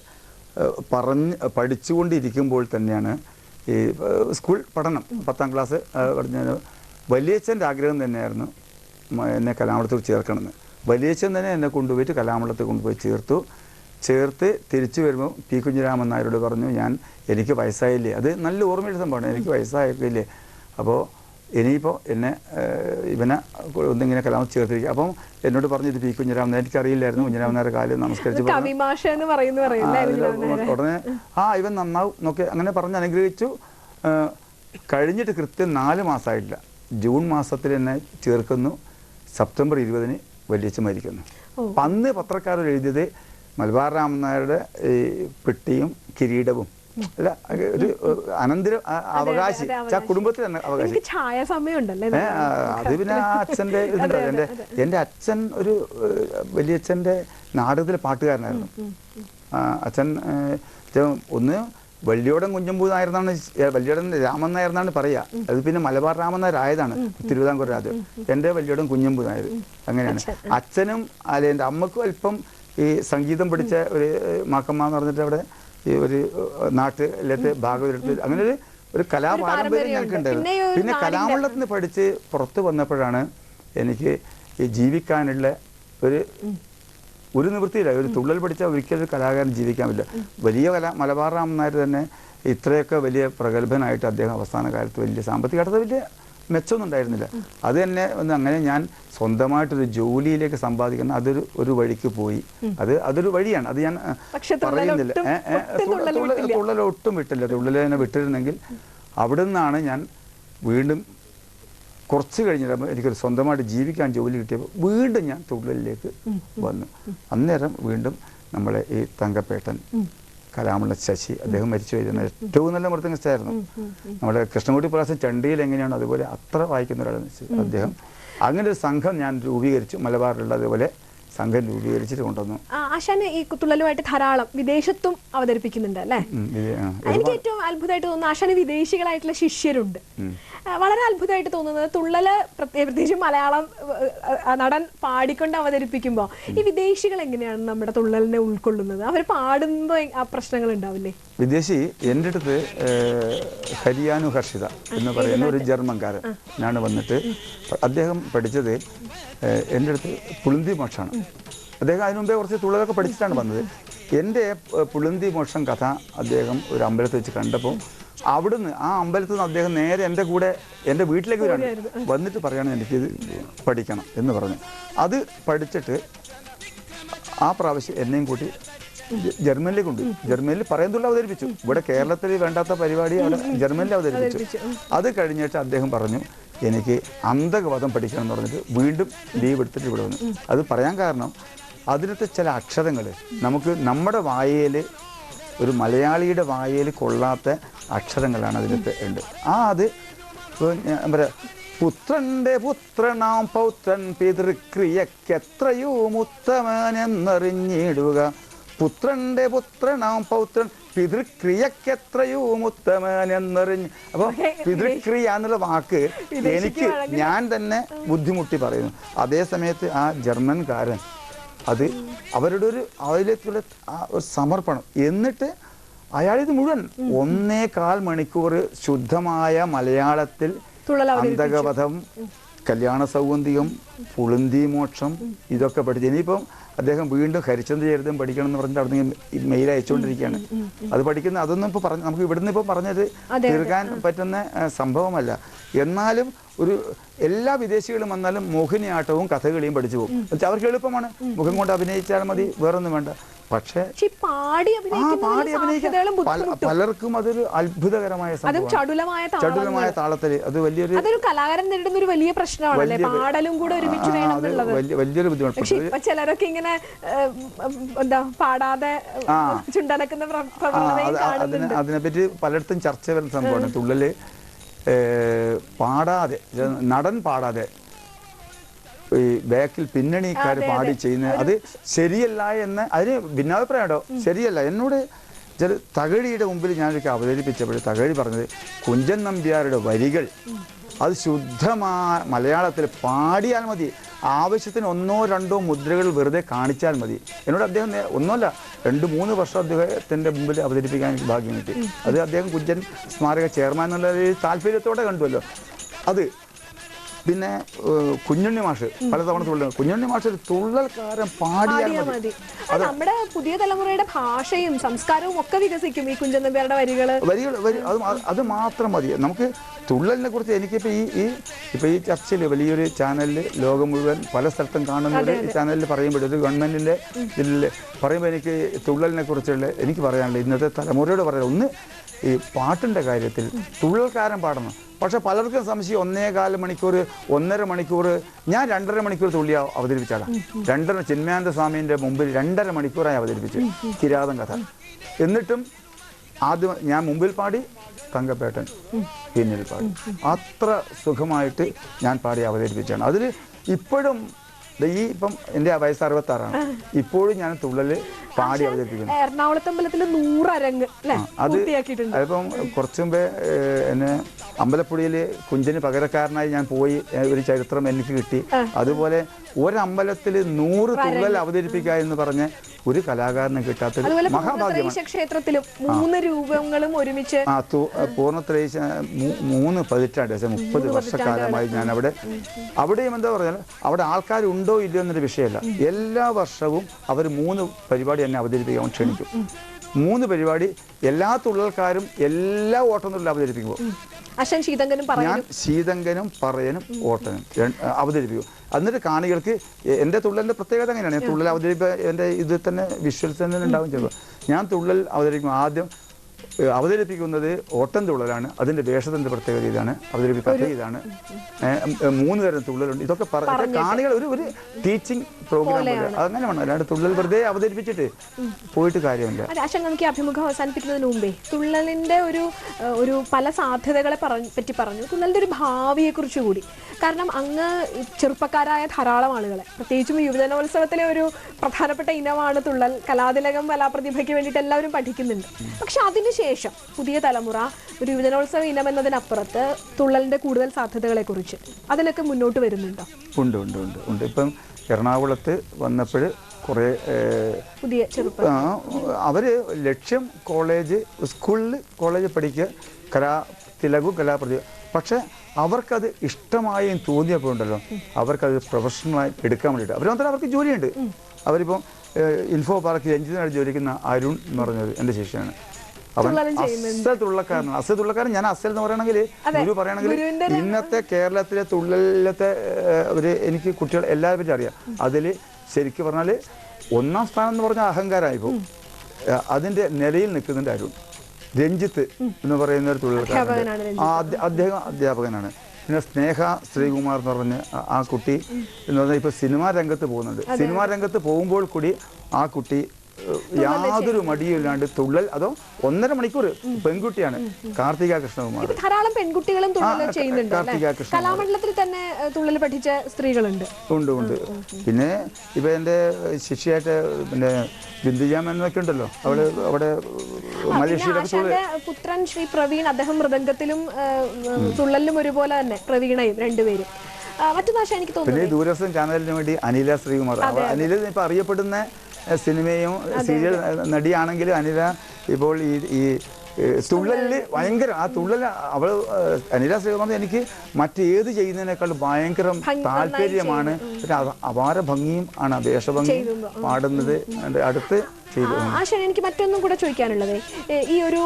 പഠിച്ചുകൊണ്ടിരിക്കുമ്പോൾ തന്നെയാണ് ഈ സ്കൂൾ പഠനം 10ാം ക്ലാസ് പഠിച്ച വലിയച്ഛൻ്റെ ആഗ്രഹം തന്നെയായിരുന്നു എന്നെ കലാമണ്ഡലത്തിൽ ചേർക്കണമെന്ന്. വലിയച്ഛൻ തന്നെ എന്നെ കൊണ്ടുപോയിട്ട് കലാമണ്ഡലത്തിൽ കൊണ്ടുപോയി ചേർത്തു. ചേർത്ത് തിരിച്ചു വരുമ്പോൾ പി കുഞ്ഞിരാമൻ നായരോട് പറഞ്ഞു, എനിക്ക് വയസ്സായില്ലേ, അത് നല്ല ഓർമ്മയുള്ള സംഭവമാണ്, എനിക്ക് വയസ്സായില്ലേ, അപ്പോൾ ഇനിയിപ്പോൾ എന്നെ ഇവനെ ഒന്നിങ്ങനെ കലാമം ചേർത്തിരിക്കുക. അപ്പം എന്നോട് പറഞ്ഞു, ഇത് പി കുഞ്ഞിരാമൻ, എനിക്കറിയില്ലായിരുന്നു. കുഞ്ഞിരാമൻ നായരുടെ കാലം നമസ്കരിച്ച് ഉടനെ ഇവൻ നന്നാവും നോക്കി അങ്ങനെ പറഞ്ഞ് അനുഗ്രഹിച്ചു. കഴിഞ്ഞിട്ട് കൃത്യം 4 മാസമായിട്ടില്ല, ജൂൺ മാസത്തിൽ എന്നെ ചേർക്കുന്നു. സെപ്റ്റംബർ 20 വല്യച്ഛൻ മരിക്കുന്നു. അപ്പം അന്ന് പത്രക്കാരൻ എഴുതിയത് മലബാർ രാമൻ നായരുടെ ഈ പെട്ടിയും കിരീടവും അല്ല, ഒരു അനന്തര അവകാശി, കുടുംബത്തിൽ തന്നെ അവകാശി. അത് പിന്നെ ആ അച്ഛൻ്റെ ഇതുണ്ടല്ലോ. എൻ്റെ അച്ഛൻ ഒരു വലിയച്ഛൻ്റെ നാടകത്തിലെ പാട്ടുകാരനായിരുന്നു. അച്ഛൻ ഒന്ന് വള്ളിയോടൻ കുഞ്ഞമ്പൂ നായർന്നാണ്, വള്ളിയോടൻ രാമൻ നായർന്നാണ് പറയുക. അത് പിന്നെ മലബാർ രാമൻ നായർ ആയതാണ് തിരുവിതാംകൂർ രാജ്. എൻ്റെ വള്ളിയോടൻ കുഞ്ഞമ്പൂ നായർ അങ്ങനെയാണ്. അച്ഛനും അല്ലെ എൻ്റെ അമ്മക്കും അല്പം ഈ സംഗീതം പഠിച്ച ഒരു മാക്കമ്മ എന്ന് പറഞ്ഞിട്ട് അവിടെ ഈ ഒരു നാട്ടിലത്തെ ഭാഗവതത്തിൽ അങ്ങനെ ഒരു കലാപാരമ്പര്യം ഞങ്ങൾക്ക് ഉണ്ടായിരുന്നു. പിന്നെ കലാമണ്ഡലത്തിൽ നിന്ന് പഠിച്ച് പുറത്ത് വന്നപ്പോഴാണ് എനിക്ക് ഈ ജീവിക്കാനുള്ള ഒരു നിവൃത്തിയില്ല. ഒരു തുള്ളൽ പഠിച്ചാൽ ഒരിക്കലും ഒരു കലാകാരൻ ജീവിക്കാൻ പറ്റില്ല. വലിയ മലബാർ രാമൻ നായർ തന്നെ ഇത്രയൊക്കെ വലിയ പ്രഗത്ഭനായിട്ട് അദ്ദേഹം അവസാന കാലത്ത് വലിയ സാമ്പത്തികമായിട്ട് വലിയ മെച്ചമൊന്നും ഉണ്ടായിരുന്നില്ല. അത് തന്നെ അങ്ങനെ ഞാൻ സ്വന്തമായിട്ടൊരു ജോലിയിലേക്ക് സമ്പാദിക്കണം, ഒരു വഴിക്ക് പോയി. അതൊരു വഴിയാണ്, അത് ഞാൻ പറയുന്നില്ല. തുള്ളലൊട്ടും വിട്ടില്ല. തുള്ളൽ തന്നെ വിട്ടിരുന്നെങ്കിൽ അവിടെ നിന്നാണ് ഞാൻ വീണ്ടും കുറച്ച് കഴിഞ്ഞിട്ട് എനിക്കൊരു സ്വന്തമായിട്ട് ജീവിക്കാൻ ജോലി കിട്ടിയപ്പോൾ വീണ്ടും ഞാൻ തുള്ളലിലേക്ക് വന്നു. അന്നേരം വീണ്ടും നമ്മളെ ഈ തങ്കപ്പേട്ടൻ, കലാമണ്ഡല ശശി, അദ്ദേഹം മരിച്ചു വരുന്ന ഏറ്റവും നല്ല മൃദംഗിസ്റ്റായിരുന്നു. നമ്മുടെ കൃഷ്ണൻകുട്ടി പ്രകാശൻ ചണ്ടിയിൽ എങ്ങനെയാണ് അതുപോലെ അത്ര വായിക്കുന്ന ഒരാളെന്ന് അദ്ദേഹം. അങ്ങനെ ഒരു സംഘം ഞാൻ രൂപീകരിച്ചു, മലബാറിലുള്ള അതുപോലെ സംഘം രൂപീകരിച്ചിട്ട് കൊണ്ടുവന്നു. ആശാന് ഈ കുത്തുള്ളലുമായിട്ട് ധാരാളം വിദേശത്തും അവതരിപ്പിക്കുന്നുണ്ട് അല്ലേ? എനിക്ക് ഏറ്റവും അത്ഭുതമായിട്ട് തോന്നുന്നു ആശാന് വിദേശികളായിട്ടുള്ള ശിഷ്യരുണ്ട്. വളരെ അത്ഭുതമായിട്ട് തോന്നുന്നത് തുള്ളല് പ്രത്യേകിച്ച് മലയാളം നടൻ പാടിക്കൊണ്ട് അവതരിപ്പിക്കുമ്പോൾ ഈ വിദേശികൾ എങ്ങനെയാണ് നമ്മുടെ തുള്ളലിനെ ഉൾക്കൊള്ളുന്നത്? അവർ പാടുമ്പോൾ ആ പ്രശ്നങ്ങൾ ഉണ്ടാവില്ലേ? വിദേശി എൻ്റെ അടുത്ത് ഹരിയാനു ഹർഷിത എന്ന് പറയുന്ന ഒരു ജർമ്മൻകാരൻ ഞാൻ വന്നിട്ട് അദ്ദേഹം പഠിച്ചത് എൻ്റെ അടുത്ത് പുളിന്തി മോക്ഷമാണ്. അദ്ദേഹം അതിനു മുമ്പേ കുറച്ച് തുള്ളലൊക്കെ പഠിച്ചിട്ടാണ് വന്നത്. എൻ്റെ പുളിന്തി മോക്ഷം കഥ അദ്ദേഹം ഒരു അമ്പലത്തിൽ വെച്ച് കണ്ടപ്പോൾ അവിടുന്ന് ആ അമ്പലത്തിൽ നിന്ന് അദ്ദേഹം നേരെ എൻ്റെ കൂടെ എൻ്റെ വീട്ടിലേക്ക് വന്നിട്ട് പറയുകയാണ് എനിക്കിത് പഠിക്കണം എന്ന് പറഞ്ഞു. അത് പഠിച്ചിട്ട് ആ പ്രാവശ്യം എന്നെയും കൂട്ടി ജർമ്മനിലേക്ക് കൊണ്ടുപോയി. ജർമ്മനിൽ പറയുന്നുള്ള അവതരിപ്പിച്ചു. ഇവിടെ കേരളത്തിൽ വേണ്ടാത്ത പരിപാടി അവിടെ ജർമ്മനിൽ അവതരിപ്പിച്ചു. അത് കഴിഞ്ഞിട്ട് അദ്ദേഹം പറഞ്ഞു എനിക്ക് അന്തകവധം പഠിക്കണം എന്ന് പറഞ്ഞിട്ട് വീണ്ടും ലീവ് എടുത്തിട്ട് ഇവിടെ വന്നു. അത് പറയാൻ കാരണം അതിലത്തെ ചില അക്ഷരങ്ങൾ നമുക്ക് നമ്മുടെ വായയിൽ, ഒരു മലയാളിയുടെ വായയിൽ കൊള്ളാത്ത അക്ഷരങ്ങളാണ് അതിലത്തെ ഉണ്ട്. അത് ഞാൻ പറയാം, പുത്രൻ്റെ പുത്രനാം പൗത്രൻ പിതൃക്രിയക്കെത്രയോ ഉത്തമനെന്നറിഞ്ഞിടുക. പുത്രൻ്റെ പുത്രനാം പൗത്രൻ പിതൃക്രിയക്കെത്രയോ ഉത്തമനെന്നറിഞ്ഞ്. അപ്പോൾ പിതൃക്രിയ എന്നുള്ള വാക്ക് എനിക്ക് ഞാൻ തന്നെ ബുദ്ധിമുട്ടി പറയുന്നു. അതേ സമയത്ത് ആ ജർമ്മൻകാരൻ അത് അവരുടെ അതിലേക്കുള്ള ഒരു സമർപ്പണം. എന്നിട്ട് അയാളിത് മുഴുവൻ 1.25 മണിക്കൂർ ശുദ്ധമായ മലയാളത്തിൽ അന്തകവധം, കല്യാണ സൗഗന്ധികം, പുളിന്തി മോക്ഷം ഇതൊക്കെ പഠിച്ചു. ഇനിയിപ്പം അദ്ദേഹം വീണ്ടും ഹരിചന്ദ്ര ചരിതം പഠിക്കണം എന്ന് പറഞ്ഞിട്ട് അവിടെ മെയിൽ അയച്ചുകൊണ്ടിരിക്കുകയാണ്. അത് പഠിക്കുന്ന അതൊന്നും ഇപ്പോൾ നമുക്ക് ഇവിടുന്ന് ഇപ്പോൾ പറഞ്ഞത് തീർക്കാൻ പറ്റുന്ന സംഭവമല്ല. എന്നാലും എല്ലാ വിദേശികളും വന്നാലും മോഹിനിയാട്ടവും കഥകളിയും പഠിച്ചു പോകും. അവർക്ക് എളുപ്പമാണ്, മുഖം കൊണ്ട് അഭിനയിച്ചാൽ മതി, വേറൊന്നും വേണ്ട. പക്ഷേ പാടി അഭിനയിക്കാൻ പലർക്കും അതൊരു അത്ഭുതകരമായ സംഭവം. ചടുലമായ താളത്തിൽ അത് വലിയൊരു കലാകാരൻ നേരിടുന്ന ഒരു വലിയ പ്രശ്നമാണ്. പാടലും കൂടെ ഒരുമിച്ച് വലിയൊരു ബുദ്ധിമുട്ട്. ചിലരൊക്കെ ഇങ്ങനെ പാടാതെ ചുണ്ടനക്കുന്ന അതിനെപ്പറ്റി പലയിടത്തും ചർച്ച വരുന്ന സംഭവമാണ്. തുള്ളല് പാടാതെ, നടൻ പാടാതെ ഈ ബാക്കിൽ പിന്നണിക്കാർ പാടി ചെയ്യുന്ന അത് ശരിയല്ല എന്ന് അതിന് ഭിന്നാഭിപ്രായമുണ്ടോ? ശരിയല്ല. എന്നോട് ചില തകഴിയുടെ മുമ്പിൽ ഞാനൊക്കെ അവതരിപ്പിച്ചപ്പോൾ തകഴി പറഞ്ഞത് കുഞ്ചൻ നമ്പ്യാരുടെ വരികൾ അത് ശുദ്ധമായ മലയാളത്തിൽ പാടിയാൽ മതി, ആവശ്യത്തിന് 1-2 മുദ്രകൾ വെറുതെ കാണിച്ചാൽ മതി. എന്നോട് അദ്ദേഹം ഒന്നുമല്ല 2-3 വർഷം അദ്ദേഹത്തിൻ്റെ മുമ്പിൽ അവതരിപ്പിക്കാൻ എനിക്ക് ഭാഗ്യം കിട്ടി. അത് അദ്ദേഹം കുഞ്ചൻ സ്മാരക ചെയർമാൻ എന്നുള്ള താല്പര്യത്തോടെ കണ്ടുവല്ലോ. അത് പിന്നെ കുഞ്ഞുണ്ണി മാഷ് പലതവണ തുള്ളൽ, കുഞ്ഞുണ്ണി മാഷ് ഒരു തുള്ളൽക്കാരൻ പാടിയാൽ മതി. അത് നമ്മുടെ പുതിയ തലമുറയുടെ ഭാഷയും സംസ്കാരവും ഒക്കെ വികസിക്കും ഈ കുഞ്ചൻ നമ്പ്യാരുടെ വരികൾ അത് മാത്രം മതി നമുക്ക്. തുള്ളലിനെ കുറിച്ച് എനിക്കിപ്പോൾ ഈ ചർച്ചയിൽ വലിയൊരു ചാനലിൽ ലോകം മുഴുവൻ പല സ്ഥലത്തും കാണുന്നത് ഈ ചാനലിൽ പറയുമ്പോൾ ഒരു ഗവൺമെൻറ്റിൻ്റെ ഇതിൽ പറയുമ്പോൾ എനിക്ക് തുള്ളലിനെ കുറിച്ചുള്ള എനിക്ക് പറയാനുള്ളത് ഇന്നത്തെ തലമുറയോട് പറയാം. ഒന്ന് ഈ പാട്ടിൻ്റെ കാര്യത്തിൽ തുള്ളൽക്കാരൻ പാടണം. പക്ഷെ പലർക്കും സംശയം 1.25 മണിക്കൂർ 1.5 മണിക്കൂർ ഞാൻ 2.5 മണിക്കൂർ തുള്ളി അവതരിപ്പിച്ചാണ്. ചിന്മയാനന്ദ സ്വാമീൻ്റെ മുമ്പിൽ 2.5 മണിക്കൂറായി അവതരിപ്പിച്ച് കിരാതം കഥ. എന്നിട്ടും ആദ്യം ഞാൻ മുമ്പിൽ പാടി, തങ്കപ്പേട്ടൻ പിന്നിൽ പാടി. അത്ര സുഖമായിട്ട് ഞാൻ പാടി അവതരിപ്പിച്ചാണ്. അതിൽ ഇപ്പോഴും ഇപ്പം എൻ്റെ വയസ്സ് 66 ഇപ്പോഴും ഞാൻ തുള്ളൽ പാടി അവതരിപ്പിക്കുന്നു. എറണാകുളത്തമ്പലത്തിൽ 100 അരങ്ങ് അതിപ്പം കുറച്ചു മുമ്പേ എന്നെ അമ്പലപ്പുഴയിൽ കുഞ്ചന് പകരക്കാരനായി ഞാൻ പോയി ഒരു ചരിത്രം എനിക്ക് കിട്ടി. അതുപോലെ ഒരമ്പലത്തിൽ 100 തുള്ളൽ അവതരിപ്പിക്കുക എന്ന് പറഞ്ഞ് ഒരു കലാകാരനെ കിട്ടാത്ത മഹാഭാഗ്യമാണ്. ക്ഷേത്രത്തിലും 3 രൂപങ്ങളും ഒരുമിച്ച് പൂർണ്ണത്രയീശ 3 പതിറ്റാണ്ട് 30 വർഷക്കാലമായി ഞാൻ അവിടെയും എന്താ പറഞ്ഞാൽ അവിടെ ആൾക്കാരുണ്ടോ ഇല്ലയോ എന്നൊരു വിഷയമല്ല. എല്ലാ വർഷവും അവർ 3 പരിപാടി എന്നെ അവതരിപ്പിക്കാൻ ക്ഷണിക്കും. 3 പരിപാടി എല്ലാ തുള്ളൽക്കാരും എല്ലാ ഓട്ടംതുള്ളിൽ അവതരിപ്പിക്കുമ്പോൾ ഞാൻ ശീതങ്കനും പറയനും ഓട്ടനും അവതരിപ്പിക്കും. എന്നിട്ട് കാണികൾക്ക് എൻ്റെ തുള്ളലിൻ്റെ പ്രത്യേകത അങ്ങനെയാണ്. ഞാൻ തുള്ളൽ എൻ്റെ ഇത് തന്നെ വിഷ്വൽസ് തന്നെ ഉണ്ടാവും. ചിലപ്പോൾ ഞാൻ തുള്ളൽ അവതരിപ്പിക്കും. ആദ്യം അവതരിപ്പിക്കുന്നത് ഓട്ടം തുള്ളലാണ്. അതിൻ്റെ വേഷത്തിൻ്റെ പ്രത്യേകത ഇതാണ്, അവതരിപ്പിക്കാത്ത ഇതാണ്. 3 തരം തുള്ളലുണ്ട്. ഇതൊക്കെ കാണികൾ ഒരു ടീച്ചിങ് പ്രോഗ്രാം അങ്ങനെ വേണം. അല്ലാണ്ട് തുള്ളൽ വെറുതെ അവതരിപ്പിച്ചിട്ട് പോയിട്ട് കാര്യമില്ല. നമുക്ക് അഭിമുഖം അവസാനിപ്പിക്കുന്നതിന് മുമ്പേ തുള്ളലിൻ്റെ ഒരു പല സാധ്യതകളെ പറ്റി പറഞ്ഞു, തുള്ളലിൻ്റെ ഒരു ഭാവിയെക്കുറിച്ച് കൂടി. കാരണം അങ്ങ് ചെറുപ്പക്കാരായ ധാരാളം ആളുകളെ, പ്രത്യേകിച്ചും യുവജനോത്സവത്തിലെ ഒരു പ്രധാനപ്പെട്ട ഇനമാണ് തുള്ളൽ. കലാതിലകം കലാപ്രതിഭയ്ക്ക് വേണ്ടിയിട്ട് എല്ലാവരും പഠിക്കുന്നുണ്ട്. പക്ഷെ അതിനുശേഷം പുതിയ തലമുറ ഒരു യുവജനോത്സവ ഇനം എന്നതിനപ്പുറത്ത് തുള്ളലിന്റെ കൂടുതൽ സാധ്യതകളെ കുറിച്ച് അതിലൊക്കെ മുന്നോട്ട് വരുന്നുണ്ടോ? ഉണ്ട്. ഇപ്പം എറണാകുളത്ത് വന്നപ്പോൾ കുറേ പുതിയ അവര് ലക്ഷ്യം സ്കൂളിൽ കോളേജ് പഠിക്കുക തിലകു കലാപ്രതിഭ. പക്ഷെ അവർക്കത് ഇഷ്ടമായും തോന്നിയപ്പോൾ ഉണ്ടല്ലോ അവർക്കത് പ്രൊഫഷണലായി എടുക്കാൻ വേണ്ടിയിട്ട് അവർക്ക് ജോലിയുണ്ട്. അവരിപ്പം ഇൻഫോ പാർക്കിൽ എഞ്ചിനീയർ ജോലിക്കുന്ന അരുൺ എന്ന് പറഞ്ഞത് എൻ്റെ ശിഷ്യനാണ്. അവൻ അസൽ തുള്ളക്കാരൻ. ഞാൻ അസൽ എന്ന് പറയണമെങ്കിൽ ഗുരു പറയണമെങ്കിൽ ഇന്നത്തെ കേരളത്തിലെ തുള്ളലത്തെ എനിക്ക് കുട്ടികൾ എല്ലാവരും പറ്റി അറിയാം. അതിൽ ശരിക്കും പറഞ്ഞാൽ 1ാം സ്ഥാനം എന്ന് പറഞ്ഞാൽ അഹങ്കാരമായിപ്പോൾ അതിൻ്റെ നിലയിൽ നിൽക്കുന്നുണ്ട് അരുൺ. രഞ്ജിത്ത് എന്ന് പറയുന്ന ഒരു തുള്ളൽക്കാരൻ, അദ്ദേഹം അധ്യാപകനാണ്. പിന്നെ സ്നേഹ ശ്രീകുമാർ എന്ന് പറഞ്ഞ ആ കുട്ടി എന്ന് പറഞ്ഞാൽ ഇപ്പോൾ സിനിമാ രംഗത്ത് പോകുന്നുണ്ട്. സിനിമാ രംഗത്ത് പോകുമ്പോൾ കൂടി ആ കുട്ടി യാതൊരു മടിയില്ലാണ്ട് തുള്ളൽ. അതോ 1.5 മണിക്കൂർ. പെൺകുട്ടിയാണ്, കാർത്തിക കൃഷ്ണകുമാർ. ധാരാളം പെൺകുട്ടികളും ചെയ്യുന്നുണ്ട്. കലാമണ്ഡലത്തിൽ തന്നെ തുള്ളൽ പഠിച്ച സ്ത്രീകളുണ്ട്. ഉണ്ട്. പിന്നെ ഇപ്പൊ എൻ്റെ ശിഷ്യയായിട്ട് പിന്നെ ബിന്ദുജാമൻ എന്നൊക്കെ ഉണ്ടല്ലോ, അവിടെ മലേഷ്യയിലൊക്കെ പുത്രൻ ശ്രീ പ്രവീൺ, അദ്ദേഹം മൃദംഗത്തിലും തുള്ളലിലും ഒരുപോലെ തന്നെ പ്രവീണയും രണ്ടുപേരും. മറ്റു ഭാഷ എനിക്ക് തോന്നുന്നു പിന്നെ ദൂരദർശൻ ചാനലിന് വേണ്ടി അനില ശ്രീകുമാർ. അനില ഇപ്പൊ അറിയപ്പെടുന്ന സിനിമയും സീരിയൽ നടിയാണെങ്കിലും അനില ഇപ്പോൾ ഈ തുള്ളലിൽ ഭയങ്കര തുള്ളൽ അനില ശ്രീകുമാർ എനിക്ക് മറ്റേത് ചെയ്യുന്നതിനേക്കാൾ ഭയങ്കര താല്പര്യമാണ്. അപാര ഭംഗിയും ആണ്, വേഷഭംഗി പാടുന്നത് അടുത്ത് ചെയ്തു. എനിക്ക് മറ്റൊന്നും കൂടെ ചോദിക്കാനുള്ളത്, ഈ ഒരു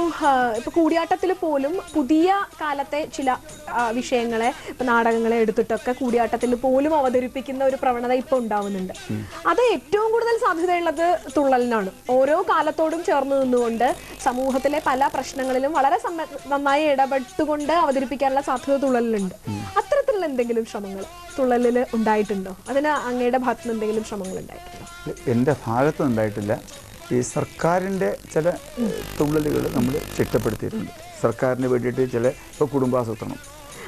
ഇപ്പൊ കൂടിയാട്ടത്തിൽ പോലും പുതിയ കാലത്തെ ചില വിഷയങ്ങളെ, ഇപ്പൊ നാടകങ്ങളെ എടുത്തിട്ടൊക്കെ കൂടിയാട്ടത്തിൽ പോലും അവതരിപ്പിക്കുന്ന ഒരു പ്രവണത ഇപ്പൊ ഉണ്ടാവുന്നുണ്ട്. അത് ഏറ്റവും കൂടുതൽ സാധ്യതയുള്ളത് തുള്ളലിനാണ്. ഓരോ കാലത്തോടും ചേർന്ന് നിന്നുകൊണ്ട് സമൂഹത്തിലെ പല പ്രശ്നങ്ങളിലും വളരെ നന്നായി ഇടപെട്ടുകൊണ്ട് അവതരിപ്പിക്കാനുള്ള സാധ്യത തുള്ളലിലുണ്ട്. അത്തരത്തിലുള്ള എന്തെങ്കിലും ശ്രമങ്ങൾ തുള്ളലിൽ ഉണ്ടായിട്ടുണ്ടോ? അതിന് അങ്ങയുടെ ഭാഗത്ത് നിന്ന് എന്തെങ്കിലും ശ്രമങ്ങൾ ഉണ്ടായിട്ടുണ്ടോ? എൻ്റെ ഭാഗത്ത് ഉണ്ടായിട്ടില്ല. ഈ സർക്കാരിൻ്റെ ചില തുള്ളലുകൾ നമ്മൾ ചിട്ടപ്പെടുത്തിയിട്ടുണ്ട്. സർക്കാരിന് വേണ്ടിയിട്ട് ചില ഇപ്പോൾ കുടുംബാസൂത്രണം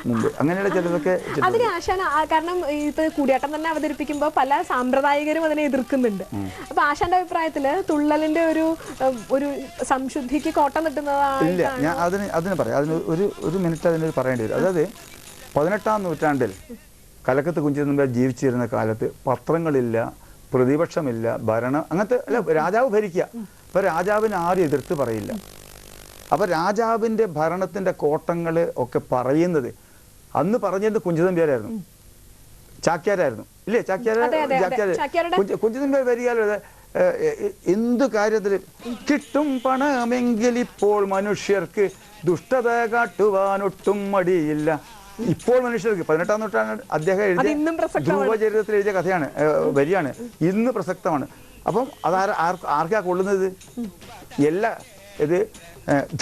മുമ്പ് അങ്ങനെയുള്ള ചിലതൊക്കെ അതിന് ആശാന, കാരണം ഇത് കൂടിയാട്ടം തന്നെ അവതരിപ്പിക്കുമ്പോൾ പല സാമ്പ്രദായികരും അതിനെ എതിർക്കുന്നുണ്ട്. അപ്പൊ ആശാന്റെ അഭിപ്രായത്തില് തുള്ളലിന്റെ ഒരു സംശുദ്ധിക്ക് കോട്ടം കിട്ടുന്നതാണ്? ഇല്ല, ഞാൻ അതിന് പറയാം. ഒരു മിനിറ്റ് അതിന് പറയേണ്ടി വരും. അതായത് 18ാം നൂറ്റാണ്ടിൽ കലക്കത്ത് കുഞ്ചൻ നമ്പ്യാർ ജീവിച്ചിരുന്ന കാലത്ത് പത്രങ്ങളില്ല, പ്രതിപക്ഷമില്ല, ഭരണം അങ്ങനത്തെ അല്ല, രാജാവ് ഭരിക്കുക. അപ്പൊ രാജാവിന് ആരും എതിർത്ത് പറയില്ല. അപ്പൊ രാജാവിന്റെ ഭരണത്തിന്റെ കോട്ടങ്ങൾ ഒക്കെ പറയുന്നത് അന്ന് പറഞ്ഞിരുന്നത് കുഞ്ചൻ നമ്പ്യാരായിരുന്നു. ചാക്യാരായിരുന്നു ഇല്ലേ? കുഞ്ചൻ നമ്പ്യാർ വരികയല്ലേ എന്തു കാര്യത്തിൽ കിട്ടും പണമെങ്കിൽ ഇപ്പോൾ മനുഷ്യർക്ക് ദുഷ്ടത കാട്ടുവാനൊട്ടും മടിയില്ല. ഇപ്പോൾ മനുഷ്യർക്ക് 18-ാം നൂറ്റാണ്ട് അദ്ദേഹം എഴുതിയ ധ്രുവചരിതത്തിൽ എഴുതിയ കഥയാണ്, വരിയാണ്, ഇന്ന് പ്രസക്തമാണ്. അപ്പം ആർക്കാ കൊള്ളുന്നത്? ഇത്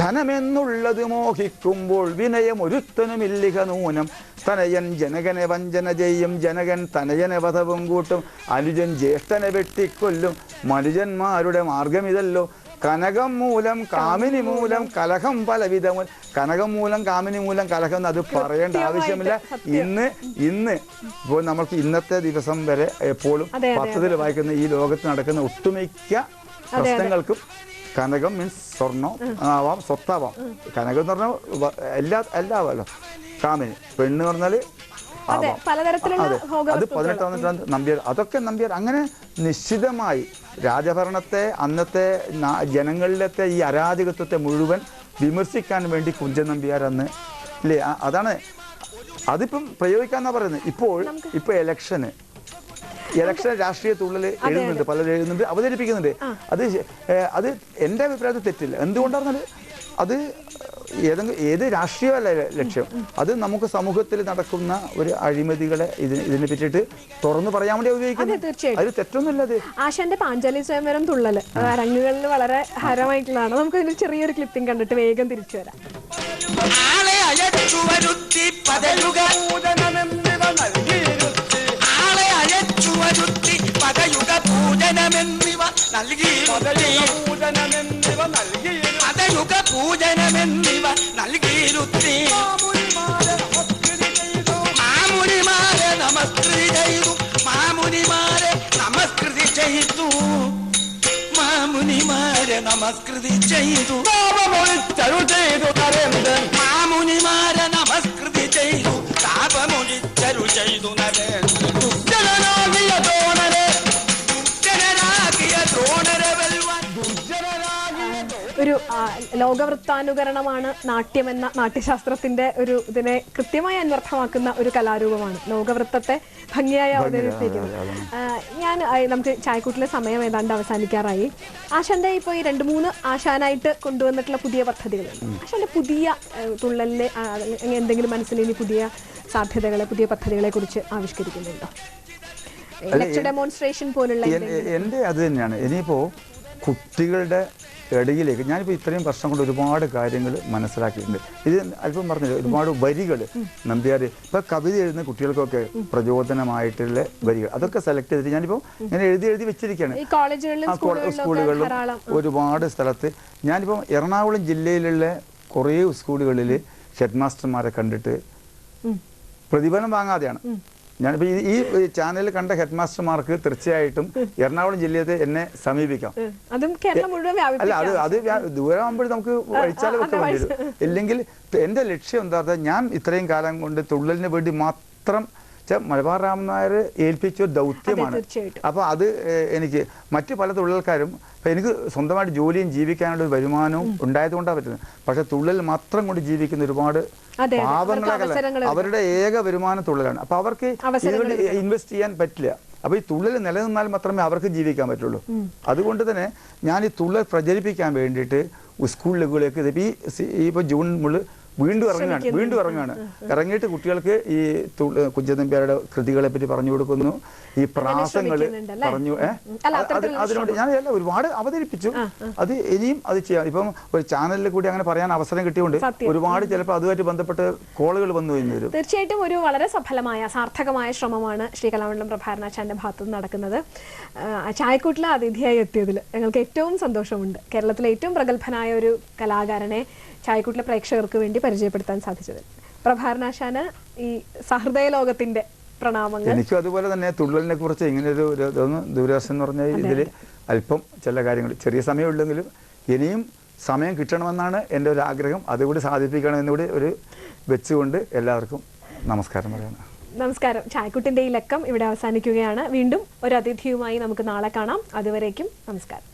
ധനമെന്നുള്ളത് മോഹിക്കുമ്പോൾ വിനയം ഒരുത്തനുമില്ലിക നൂനം. തനയൻ ജനകനെ വഞ്ചന ചെയ്യും, ജനകൻ തനയനെ വധവും കൂട്ടും, അനുജൻ ജ്യേഷ്ഠനെ വെട്ടിക്കൊല്ലും, മനുജന്മാരുടെ മാർഗം ഇതല്ലോ. കനകം മൂലം കാമിനി മൂലം കലഹം പലവിധം. കനകം മൂലം കാമിനി മൂലം കലഹം എന്ന് അത് പറയേണ്ട ആവശ്യമില്ല. ഇന്ന് ഇപ്പോൾ നമുക്ക് ഇന്നത്തെ ദിവസം വരെ എപ്പോഴും പത്രത്തിൽ വായിക്കുന്ന ഈ ലോകത്ത് നടക്കുന്ന ഒട്ടുമിക്ക പ്രശ്നങ്ങൾക്കും കനകം മീൻസ് സ്വർണം ആവാം, സ്വത്താവാം. കനകം എന്ന് പറഞ്ഞാൽ എല്ലാവല്ലോ. കാമിനി പെണ്ണ് പറഞ്ഞാൽ ആവാം. അത് 18-ാം നൂറ്റാണ്ട് നമ്പ്യാർ, അതൊക്കെ നമ്പ്യാർ അങ്ങനെ നിശ്ചിതമായി രാജഭരണത്തെ, അന്നത്തെ ജനങ്ങളിലത്തെ ഈ അരാജകത്വത്തെ മുഴുവൻ വിമർശിക്കാൻ വേണ്ടി കുഞ്ചൻ നമ്പ്യാർ അന്ന് ഇല്ലേ? അതാണ് അതിപ്പം പ്രയോഗിക്കാന്നാ പറയുന്നത്. ഇപ്പോൾ ഇലക്ഷൻ രാഷ്ട്രീയ തുള്ളൽ എഴുതുന്നുണ്ട്, പലരും എഴുതുന്നുണ്ട്, അവതരിപ്പിക്കുന്നുണ്ട്. അത് എൻ്റെ അഭിപ്രായത്തിൽ തെറ്റില്ല. എന്തുകൊണ്ടാണെന്നാൽ അത് ഏത് രാഷ്ട്രീയമല്ല ലക്ഷ്യം. അത് നമുക്ക് സമൂഹത്തിൽ നടക്കുന്ന ഒരു അഴിമതികളെ ഇതിനെ പറ്റിയിട്ട് തുറന്നു പറയാൻ വേണ്ടി ഉപയോഗിക്കുന്നത്. അത് തെറ്റൊന്നുമില്ല. അത് ആശാന്റെ പാഞ്ചാലി സ്വയംവരം തുള്ളല് അരങ്ങുകളിൽ വളരെ ഹരമായിട്ടുള്ളതാണ്. നമുക്ക് ഇതിന് ചെറിയൊരു ക്ലിപ്പിംഗ് കണ്ടിട്ട് വേഗം തിരിച്ചു വരാം. പദയുഗ പൂജനമെന്നിവ നൽകി പദയുഗ പൂജനമെന്നിവ നൽകിയിരുത്തി മാമുനിമാരെ നമസ്കൃതി ചെയ്തു മാമുനിമാരെ നമസ്കൃതി ചെയ്തു മാമുനിമാരെ നമസ്കൃതി ചെയ്തു മാമുനിമാരെ നമസ്കൃതി ചെയ്തു താപമൊഴിച്ചരു ചെയ്തു നരേന്ദ്രൻ ഒരു ലോകവൃത്താനുകരണമാണ് നാട്യം എന്ന നാട്യശാസ്ത്രത്തിന്റെ ഒരു ഇതിനെ കൃത്യമായി അന്വർത്ഥമാക്കുന്ന ഒരു കലാരൂപമാണ്. ലോകവൃത്തത്തെ ഭംഗിയായി അവതരിപ്പിക്കുന്നത്. നമുക്ക് ചായക്കൂട്ടിലെ സമയം ഏതാണ്ട് അവസാനിക്കാറായി. ആശാന്റെ ഇപ്പോൾ ഈ 2-3 ആശാനായിട്ട് കൊണ്ടുവന്നിട്ടുള്ള പുതിയ പദ്ധതികളുണ്ട്. ആശാന്റെ പുതിയ തുള്ളലിലെ എന്തെങ്കിലും മനസ്സിൽ ഇനി പുതിയ സാധ്യതകളെ, പുതിയ പദ്ധതികളെ കുറിച്ച് ആവിഷ്കരിക്കുന്നുണ്ടോ? ഡെമോൺസ്ട്രേഷൻ പോലുള്ള എൻ്റെ അത് തന്നെയാണ്. ഇനിയിപ്പോൾ കുട്ടികളുടെ ഇടയിലേക്ക് ഞാനിപ്പോൾ ഇത്രയും വർഷം കൊണ്ട് ഒരുപാട് കാര്യങ്ങൾ മനസ്സിലാക്കിയിട്ടുണ്ട്. ഇത് അല്പം പറഞ്ഞില്ല, ഒരുപാട് വരികൾ നമ്പ്യാർ ഇപ്പോൾ കവിത എഴുതുന്ന കുട്ടികൾക്കൊക്കെ പ്രചോദനമായിട്ടുള്ള വരികൾ അതൊക്കെ സെലക്ട് ചെയ്തിട്ട് ഞാനിപ്പോൾ ഇങ്ങനെ എഴുതി വെച്ചിരിക്കുകയാണ്. സ്കൂളുകളിലും ഒരുപാട് സ്ഥലത്ത്. ഞാനിപ്പോൾ എറണാകുളം ജില്ലയിലുള്ള കുറേ സ്കൂളുകളിൽ ഹെഡ് മാസ്റ്റർമാരെ കണ്ടിട്ട് പ്രതിഫലം വാങ്ങാതെയാണ്. ഞാനിപ്പോൾ ഈ ചാനലിൽ കണ്ട ഹെഡ് മാസ്റ്റർമാർക്ക് തീർച്ചയായിട്ടും എറണാകുളം ജില്ലയിൽ എന്നെ സമീപിക്കാം. അല്ല അത് ദൂരമാകുമ്പോൾ നമുക്ക് വഴിച്ചാൽ വെക്കാൻ വേണ്ടി വരും. ഇല്ലെങ്കിൽ എൻ്റെ ലക്ഷ്യം എന്താ പറഞ്ഞാൽ ഞാൻ ഇത്രയും കാലം കൊണ്ട് തുള്ളലിന് വേണ്ടി മാത്രം മലബാർ രാമൻ നായർ ഏൽപ്പിച്ച ഒരു ദൗത്യമാണ്. അപ്പോൾ അത് എനിക്ക് മറ്റു പല തൊഴിലാൾക്കാരും എനിക്ക് സ്വന്തമായിട്ട് ജോലിയും ജീവിക്കാനുള്ള വരുമാനവും ഉണ്ടായതുകൊണ്ടാണ് പറ്റുന്നത്. പക്ഷെ തുള്ളൽ മാത്രം കൊണ്ട് ജീവിക്കുന്ന ഒരുപാട് പാവങ്ങളെ അവരുടെ ഏക വരുമാനം തുള്ളലാണ്. അപ്പോൾ അവർക്ക് ഇൻവെസ്റ്റ് ചെയ്യാൻ പറ്റില്ല. അപ്പോൾ ഈ തുള്ളൽ നിലനിന്നാൽ മാത്രമേ അവർക്ക് ജീവിക്കാൻ പറ്റുള്ളൂ. അതുകൊണ്ട് തന്നെ ഞാൻ ഈ തുള്ളൽ പ്രചരിപ്പിക്കാൻ വേണ്ടിയിട്ട് സ്കൂളുകളിലേക്ക് ഇപ്പോൾ ജൂൺ വീണ്ടും ഇറങ്ങുകയാണ്. ഇറങ്ങിയിട്ട് കുട്ടികൾക്ക് ഈ കുഞ്ചൻ നമ്പ്യാരുടെ കൃതികളെ പറ്റി പറഞ്ഞു കൊടുക്കുന്നു. ഈ പ്രാസങ്ങൾ പറഞ്ഞു അതിനോട് ഞാൻ ഒരുപാട് അവതരിപ്പിച്ചു. അത് ഇനിയും അത് ചെയ്യാം. ഇപ്പം ഒരു ചാനലിൽ കൂടി അങ്ങനെ പറയാൻ അവസരം കിട്ടിയുകൊണ്ട് ഒരുപാട് ചിലപ്പോൾ അതുമായിട്ട് ബന്ധപ്പെട്ട് കോളുകൾ വന്നു വരും. തീർച്ചയായിട്ടും ഒരു വളരെ സഫലമായ സാർത്ഥകമായ ശ്രമമാണ് ശ്രീ കലാമണ്ഡലം പ്രഭാകരനാശാന്റെ ഭാഗത്തുനിന്ന് നടക്കുന്നത്. ചായക്കൂട്ടിലെ അതിഥിയായി എത്തിയതിൽ ഞങ്ങൾക്ക് ഏറ്റവും സന്തോഷമുണ്ട്. കേരളത്തിലെ ഏറ്റവും പ്രഗത്ഭനായ ഒരു കലാകാരനെ ചായക്കൂട്ടിലെ പ്രേക്ഷകർക്ക് വേണ്ടി പരിചയപ്പെടുത്താൻ സാധിച്ചത്. പ്രഭാകരനാശാന് ഈ സഹൃദയ ലോകത്തിന്റെ പ്രണാമങ്ങൾ. എനിക്കും അതുപോലെ തന്നെ തുള്ളലിനെ കുറിച്ച് ഇങ്ങനെ ഒരു ദൂരദർശൻ എന്ന് പറഞ്ഞ ഇതിൽ അല്പം ചില കാര്യങ്ങൾ ചെറിയ സമയമുണ്ടെങ്കിലും ഇനിയും സമയം കിട്ടണമെന്നാണ് എൻ്റെ ഒരു ആഗ്രഹം. അതുകൂടി സാധിപ്പിക്കണമെന്നുകൂടി ഒരു വെച്ചുകൊണ്ട് എല്ലാവർക്കും നമസ്കാരം പറയണം. നമസ്കാരം. ചായക്കൂട്ടിന്റെ ഈ ലക്കം ഇവിടെ അവസാനിക്കുകയാണ്. വീണ്ടും ഒരു അതിഥിയുമായി നമുക്ക് നാളെ കാണാം. അതുവരേക്കും നമസ്കാരം.